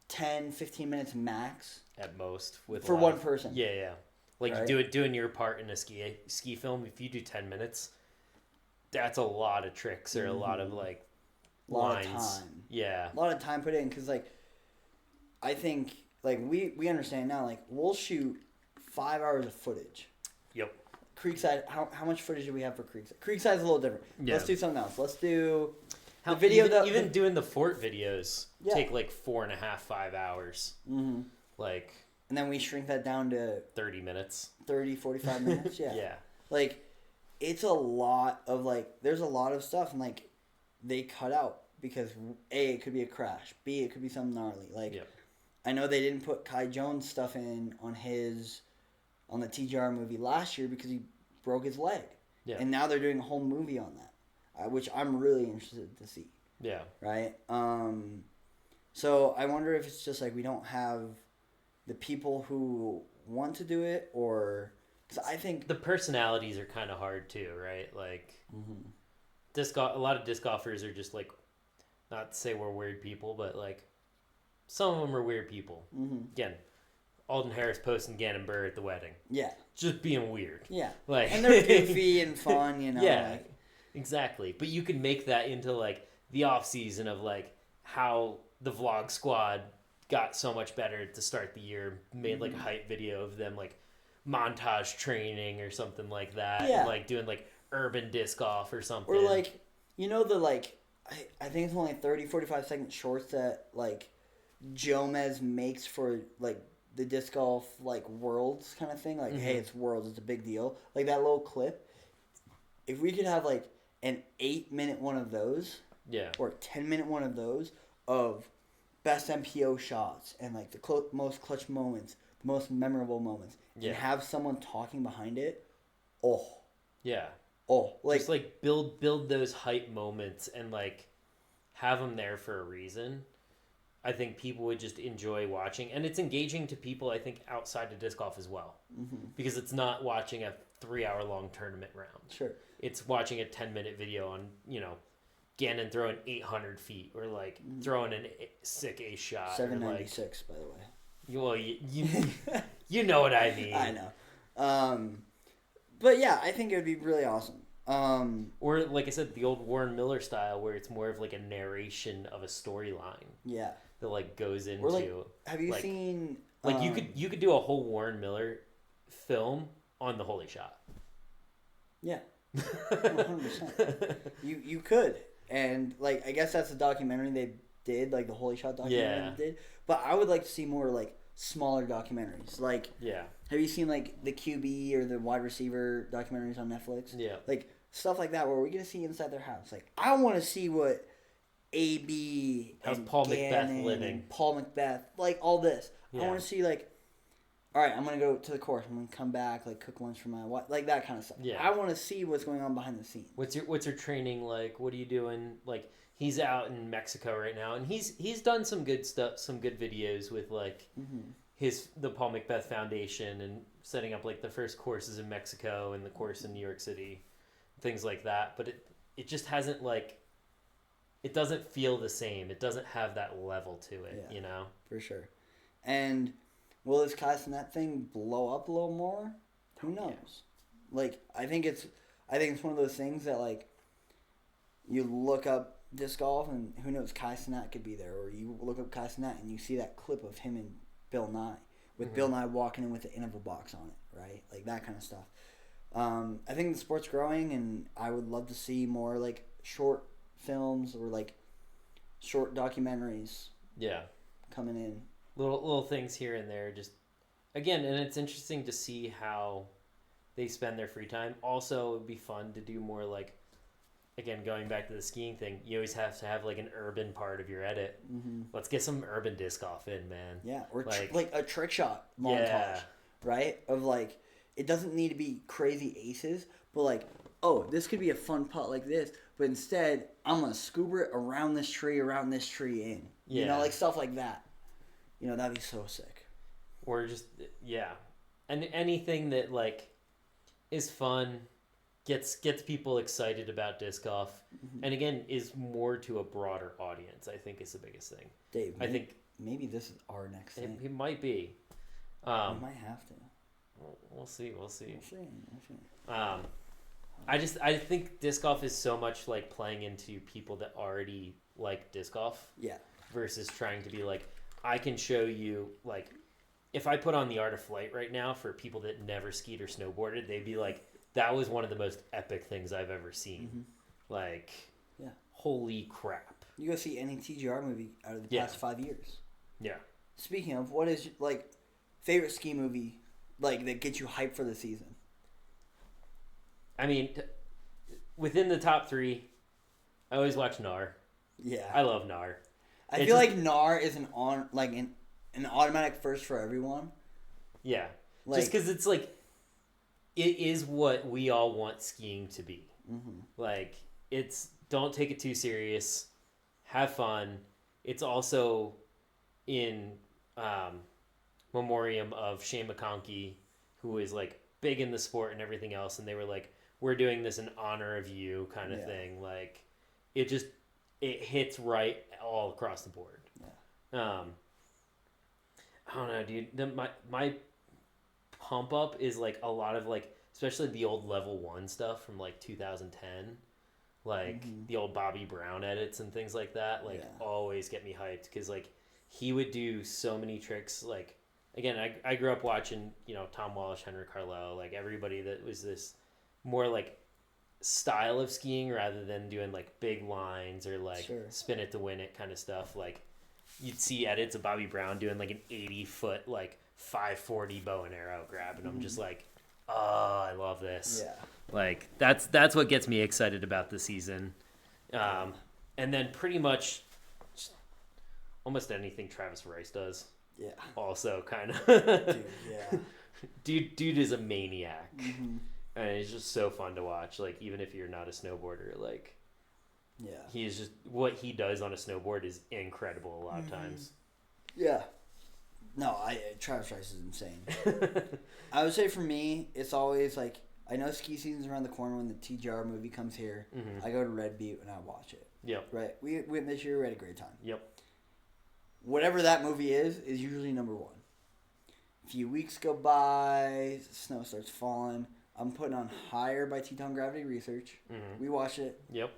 S1: 10, 15 minutes max?
S2: At most.
S1: For one person.
S2: Yeah. Like right? doing your part in a ski film, if you do 10 minutes, that's a lot of tricks or a lot of like lines.
S1: A lot of time.
S2: Yeah.
S1: A lot of time put in because like I think like we understand now like we'll shoot 5 hours of footage.
S2: Yep.
S1: Creekside, how much footage do we have for Creekside? Creekside's a little different. Yeah. Let's do something else. Let's do the video.
S2: Even doing the fort videos take like 4.5, 5 hours. Mm-hmm. Like.
S1: And then we shrink that down to
S2: 30 minutes.
S1: 30, 45 minutes. Yeah.
S2: Yeah.
S1: Like, it's a lot of like. There's a lot of stuff, and like, they cut out because A, it could be a crash. B, it could be something gnarly. Like, I know they didn't put Kai Jones stuff in on the TGR movie last year because he broke his leg. Yeah. And now they're doing a whole movie on that, which I'm really interested to see.
S2: Yeah.
S1: Right? So I wonder if it's just like we don't have the people who want to do it or... Because I think...
S2: The personalities are kind of hard too, right? Like, a lot of disc golfers are just like, not to say we're weird people, but like, some of them are weird people. Mm-hmm. Again, Alden Harris posting Gannon Burr at the wedding.
S1: Yeah.
S2: Just being weird.
S1: Yeah.
S2: Like,
S1: and they're goofy and fun, you know.
S2: Yeah,
S1: like.
S2: Exactly. But you can make that into like the off season of like how the vlog squad got so much better to start the year, made like a hype video of them like montage training or something like that.
S1: Yeah.
S2: And, like doing like urban disc golf or something.
S1: Or like, you know, the like, I think it's only 30, 45 second shorts that like Jomez makes for like the disc golf like worlds kind of thing. Like, hey, it's worlds, it's a big deal. Like that little clip. If we could have like an 8-minute one of those, or a 10-minute one of those of best MPO shots and like the most clutch moments, the most memorable moments, and have someone talking behind it, Oh, like
S2: just like build those hype moments and like have them there for a reason. I think people would just enjoy watching, and it's engaging to people, I think, outside of disc golf as well, because it's not watching a 3-hour-long tournament round.
S1: Sure.
S2: It's watching a 10-minute video on, Gannon throwing 800 feet or like throwing a sick ace shot.
S1: 796, by the way.
S2: Well, you know what I mean.
S1: I know. But yeah, I think it would be really awesome.
S2: Or like I said, the old Warren Miller style, where it's more of like a narration of a storyline.
S1: Yeah.
S2: That like goes into.
S1: Or like, have you seen?
S2: Like you could do a whole Warren Miller film on the Holy Shot.
S1: Yeah. 100%. You could, and like I guess that's the documentary they did, like the Holy Shot documentary they did. But I would like to see more like smaller documentaries. Like, have you seen like the QB or the wide receiver documentaries on Netflix?
S2: Yeah.
S1: Like stuff like that where we get to see inside their house. Like I want to see what AB
S2: how's
S1: and
S2: Paul
S1: Gannon
S2: McBeth living?
S1: And Paul McBeth, like all this.
S2: Yeah.
S1: I want to see like, all right, I'm gonna go to the course. I'm gonna come back, like cook lunch for my wife, like that kind of stuff.
S2: Yeah.
S1: I want to see what's going on behind the scenes.
S2: What's your training like? What are you doing? Like he's out in Mexico right now, and he's done some good stuff, some good videos with like the Paul McBeth Foundation and setting up like the first courses in Mexico and the course in New York City, things like that. But it just hasn't like. It doesn't feel the same. It doesn't have that level to it,
S1: For sure. And will this Kai Cenat thing blow up a little more? Who knows? Yeah. Like, I think it's one of those things that, like, you look up disc golf and who knows, Kai Cenat could be there. Or you look up Kai Cenat and you see that clip of him and Bill Nye. With Bill Nye walking in with the interval box on it, right? Like, that kind of stuff. I think the sport's growing, and I would love to see more, like, short films or like short documentaries coming in,
S2: little things here and there, just again. And it's interesting to see how they spend their free time. Also, it would be fun to do more like, again, going back to the skiing thing, you always have to have like an urban part of your edit. Let's get some urban disc golf in, man.
S1: Or like a trick shot montage, right? Of like, it doesn't need to be crazy aces, but like, oh, this could be a fun putt like this, but instead, I'm going to scuba it around this tree in. You know, like stuff like that. That'd be so sick.
S2: Or just, and anything that, like, is fun, gets people excited about disc golf, and again, is more to a broader audience, I think is the biggest thing.
S1: Dave, maybe this is our next thing.
S2: It might be.
S1: We might have to.
S2: We'll see. I think disc golf is so much like playing into people that already like disc golf.
S1: Yeah.
S2: Versus trying to be like, I can show you, like, if I put on the Art of Flight right now for people that never skied or snowboarded, they'd be like, that was one of the most epic things I've ever seen. Like, holy crap.
S1: You go see any TGR movie out of the past 5 years.
S2: Yeah.
S1: Speaking of, what is, like, favorite ski movie, like, that gets you hyped for the season?
S2: I mean, within the top 3, I always watch Nar.
S1: Yeah.
S2: I love Nar.
S1: I feel like Nar is an automatic first for everyone.
S2: Yeah. Like, just because it's like, it is what we all want skiing to be. Like, it's, don't take it too serious. Have fun. It's also in memoriam of Shane McConkey, who is like big in the sport and everything else. And they were like, we're doing this in honor of you kind of thing. Like, it hits right all across the board. I don't know, dude. My pump up is like a lot of like, especially the old level 1 stuff from like 2010, like the old Bobby Brown edits and things like that. Like always get me hyped because like he would do so many tricks. Like again, I grew up watching Tom Walsh, Henry Carlisle, like everybody that was this more like style of skiing rather than doing like big lines or like spin it to win it kind of stuff. Like you'd see edits of Bobby Brown doing like an 80-foot like 540 bow and arrow grab, and I'm just like, oh, I love this. Yeah, like that's what gets me excited about the season. And then pretty much just almost anything Travis Rice does. Yeah. Also kind of. Dude, yeah. Dude is a maniac. And it's just so fun to watch. Like, even if you're not a snowboarder, like,
S1: yeah,
S2: he is just, what he does on a snowboard is incredible a lot of times.
S1: Yeah. No, Travis Rice is insane. I would say for me, it's always like, I know ski season's around the corner when the TGR movie comes here. Mm-hmm. I go to Red Butte and I watch it.
S2: Yep.
S1: Right? We went this year, we had a great time.
S2: Yep.
S1: Whatever that movie is usually number one. A few weeks go by, snow starts falling. I'm putting on Higher by Teton Gravity Research. Mm-hmm. We watched it.
S2: Yep.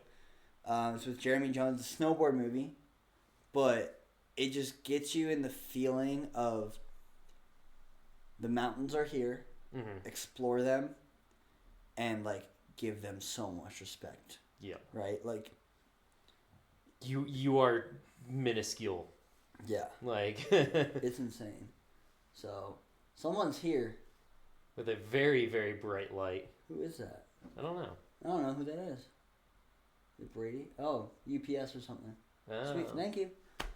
S1: It's with Jeremy Jones, a snowboard movie. But it just gets you in the feeling of the mountains are here, explore them, and, like, give them so much respect.
S2: Yeah.
S1: Right? Like,
S2: you are minuscule.
S1: Yeah.
S2: Like,
S1: it's insane. So, someone's here.
S2: With a very, very bright light.
S1: Who is that?
S2: I don't know.
S1: I don't know who that is. Is it Brady? Oh, UPS or something.
S2: Oh.
S1: Sweet. Thank you.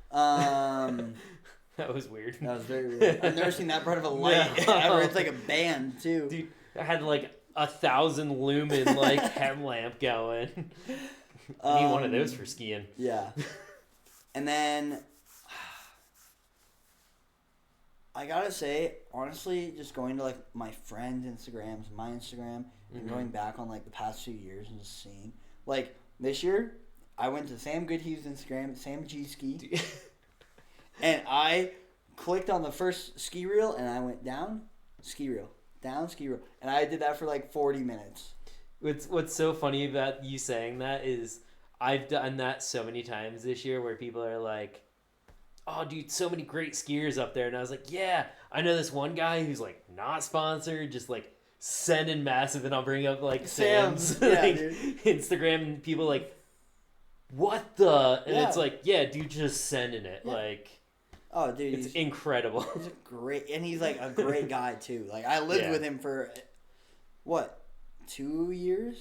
S2: That was weird.
S1: That was very weird. I've never seen that bright of a light ever. It's like a band, too.
S2: Dude, I had like 1,000 lumen like headlamp going. I need one of those for skiing.
S1: Yeah. And then I gotta say, honestly, just going to like my friends' Instagrams, my Instagram, and going back on like the past few years and just seeing, like, this year, I went to Sam Goodhue's Instagram, Sam G Ski, and I clicked on the first ski reel and I went down, ski reel, down, ski reel, and I did that for like 40 minutes.
S2: What's so funny about you saying that is I've done that so many times this year where people are like, oh, dude, so many great skiers up there. And I was like, yeah, I know this one guy who's, like, not sponsored, just, like, sending massive. And I'll bring up, like, Sam's like, Instagram, and people like, what the? And it's like, yeah, dude, just sending it. Yeah. Like,
S1: oh, dude,
S2: it's incredible.
S1: He's great, and he's, like, a great guy, too. Like, I lived with him for, what, 2 years?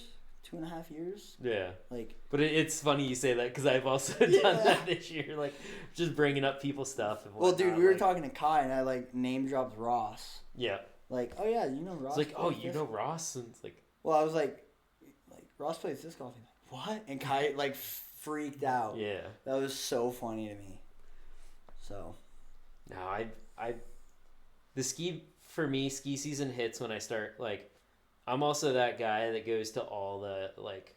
S1: 2.5 years.
S2: Yeah.
S1: Like,
S2: but it's funny you say that because I've also done that this year, like just bringing up people's stuff. And
S1: well, dude, we were talking to Kai and I like name dropped Ross.
S2: Yeah.
S1: Like, oh yeah, you know Ross.
S2: It's like, oh, you know Ross, and it's like,
S1: well, I was like Ross plays disc golf. What? And Kai like freaked out.
S2: Yeah.
S1: That was so funny to me. So.
S2: No, the ski season hits when I start like. I'm also that guy that goes to all the, like,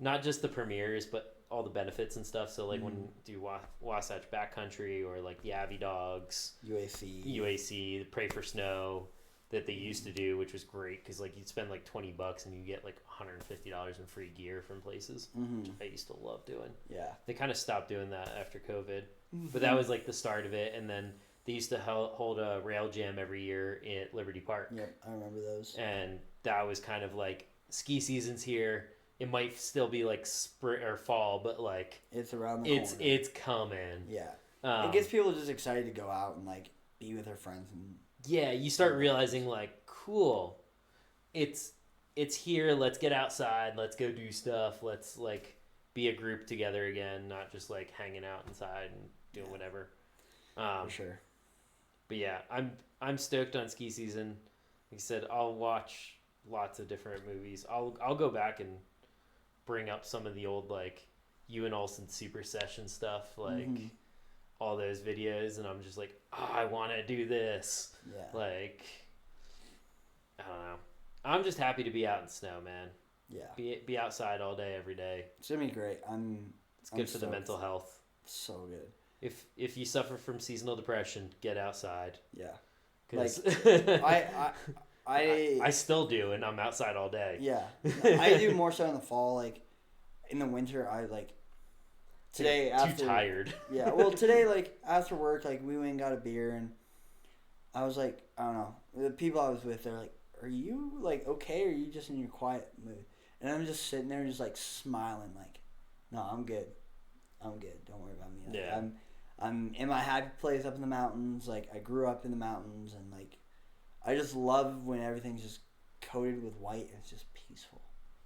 S2: not just the premieres, but all the benefits and stuff. So, like, when you do Wasatch Backcountry or, like, the Abbey Dogs. UAC, Pray for Snow that they used to do, which was great because, like, you'd spend, like, $20 and you get, like, $150 in free gear from places, which I used to love doing.
S1: Yeah.
S2: They kind of stopped doing that after COVID. But that was, like, the start of it. And then they used to hold a rail jam every year at Liberty Park.
S1: Yep, I remember those.
S2: And that was kind of like ski season's here. It might still be like spring or fall, but like
S1: it's around the corner.
S2: It's coming.
S1: Yeah, it gets people just excited to go out and like be with their friends and.
S2: Yeah, you start realizing like, cool, it's here. Let's get outside. Let's go do stuff. Let's like be a group together again, not just like hanging out inside and doing whatever.
S1: For sure.
S2: But yeah, I'm stoked on ski season. Like I said, I'll watch lots of different movies. I'll go back and bring up some of the old like Ewan Olsen Super Session stuff, like all those videos, and I'm just like, oh, I want to do this.
S1: Yeah.
S2: Like, I don't know. I'm just happy to be out in snow, man.
S1: Yeah.
S2: Be outside all day, every day.
S1: It's gonna be great.
S2: It's good for the mental health.
S1: So good.
S2: If you suffer from seasonal depression, get outside.
S1: Yeah.
S2: Like I still do, and I'm outside all day.
S1: Yeah. I do more so in the fall. Like in the winter, I like today after
S2: too tired.
S1: Yeah. Well, today like after work, like we went and got a beer, and I was like, I don't know. The people I was with, they're like, "Are you like okay? Or are you just in your quiet mood?" And I'm just sitting there, just like smiling, like, "No, I'm good. I'm good. Don't worry about me." Like,
S2: yeah.
S1: I'm in my happy place up in the mountains. Like, I grew up in the mountains, and, like, I just love when everything's just coated with white and it's just peaceful.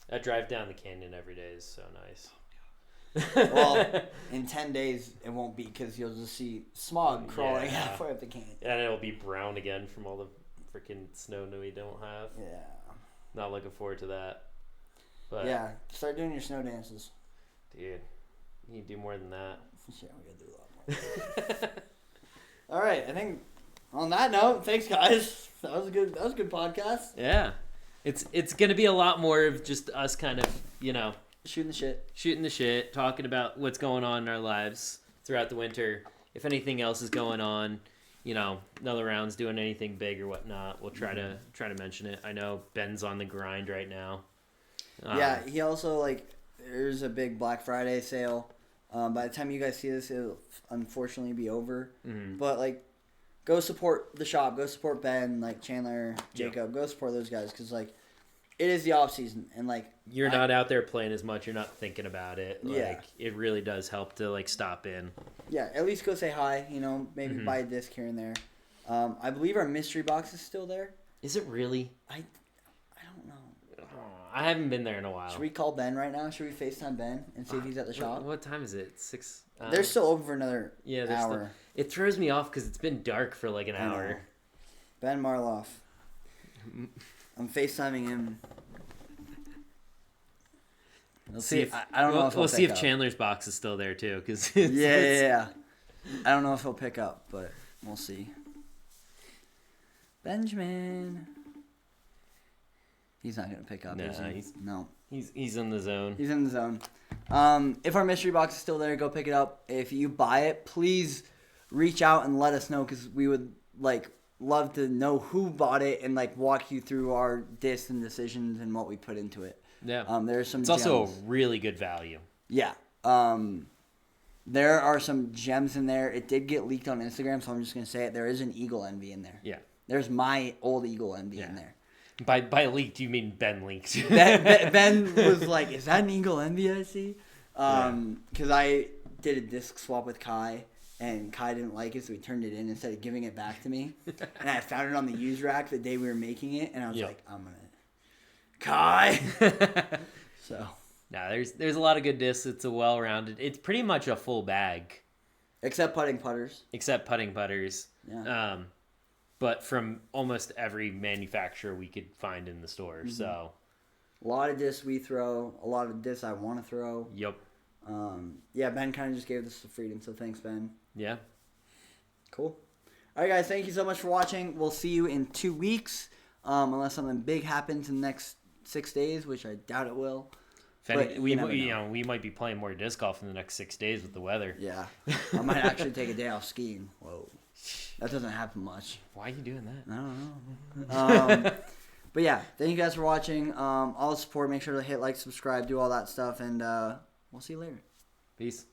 S2: That drive down the canyon every day is so nice.
S1: Well, in 10 days, it won't be because you'll just see smog crawling halfway up the canyon.
S2: And it'll be brown again from all the freaking snow that we don't have.
S1: Yeah.
S2: Not looking forward to that. But
S1: yeah, start doing your snow dances.
S2: Dude, you need to do more than that.
S1: Yeah, we gotta do a lot more. All right, I think on that note, thanks guys. That was a good podcast.
S2: Yeah. It's gonna be a lot more of just us kind of,
S1: shooting the shit,
S2: talking about what's going on in our lives throughout the winter. If anything else is going on, another round's doing anything big or whatnot, we'll try to mention it. I know Ben's on the grind right now.
S1: Yeah, he also there's a big Black Friday sale. By the time you guys see this, it'll unfortunately be over. Mm-hmm. But go support the shop. Go support Ben, Chandler, Jacob. Yep. Go support those guys because it is the off season and
S2: you're not out there playing as much. You're not thinking about it. It really does help to stop in.
S1: Yeah, at least go say hi. Maybe buy a disc here and there. I believe our mystery box is still there.
S2: Is it really?
S1: I don't know.
S2: I haven't been there in a while.
S1: Should we call Ben right now? Should we FaceTime Ben and see if he's at the shop?
S2: What time is it? 6?
S1: They're still open for another hour.
S2: It throws me off because it's been dark for an hour.
S1: Ben Marloff. I'm FaceTiming him.
S2: We'll see if I don't know if we'll see if Chandler's box is still there too. Cause
S1: yeah. I don't know if he'll pick up, but we'll see. Benjamin. He's not gonna pick up.
S2: He's in the zone.
S1: He's in the zone. If our mystery box is still there, go pick it up. If you buy it, please reach out and let us know because we would love to know who bought it and walk you through our discs and decisions and what we put into it.
S2: Yeah.
S1: There's some.
S2: It's
S1: gems.
S2: also a really good value.
S1: Yeah. There are some gems in there. It did get leaked on Instagram, so I'm just gonna say it. There is an Eagle Envy in there.
S2: Yeah.
S1: There's my old Eagle Envy in there.
S2: By leaked, you mean Ben leaked.
S1: Ben was like, "Is that an Eagle Envy I see?" Because I did a disc swap with Kai, and Kai didn't like it, so he turned it in instead of giving it back to me. And I found it on the used rack the day we were making it, and I was like, "I'm gonna Kai." So.
S2: Nah, there's a lot of good discs. It's a well-rounded. It's pretty much a full bag.
S1: Except putting putters.
S2: Yeah. But from almost every manufacturer we could find in the store. Mm-hmm. So.
S1: A lot of discs we throw. A lot of discs I want to throw.
S2: Yep.
S1: Ben kind of just gave us the freedom, so thanks, Ben.
S2: Yeah.
S1: Cool. All right, guys. Thank you so much for watching. We'll see you in 2 weeks, unless something big happens in the next 6 days, which I doubt it will.
S2: We might be playing more disc golf in the next 6 days with the weather.
S1: Yeah, I might actually take a day off skiing. Whoa, that doesn't happen much.
S2: Why are you doing that?
S1: I don't know. But yeah, thank you guys for watching. All the support. Make sure to hit like, subscribe, do all that stuff, and we'll see you later.
S2: Peace.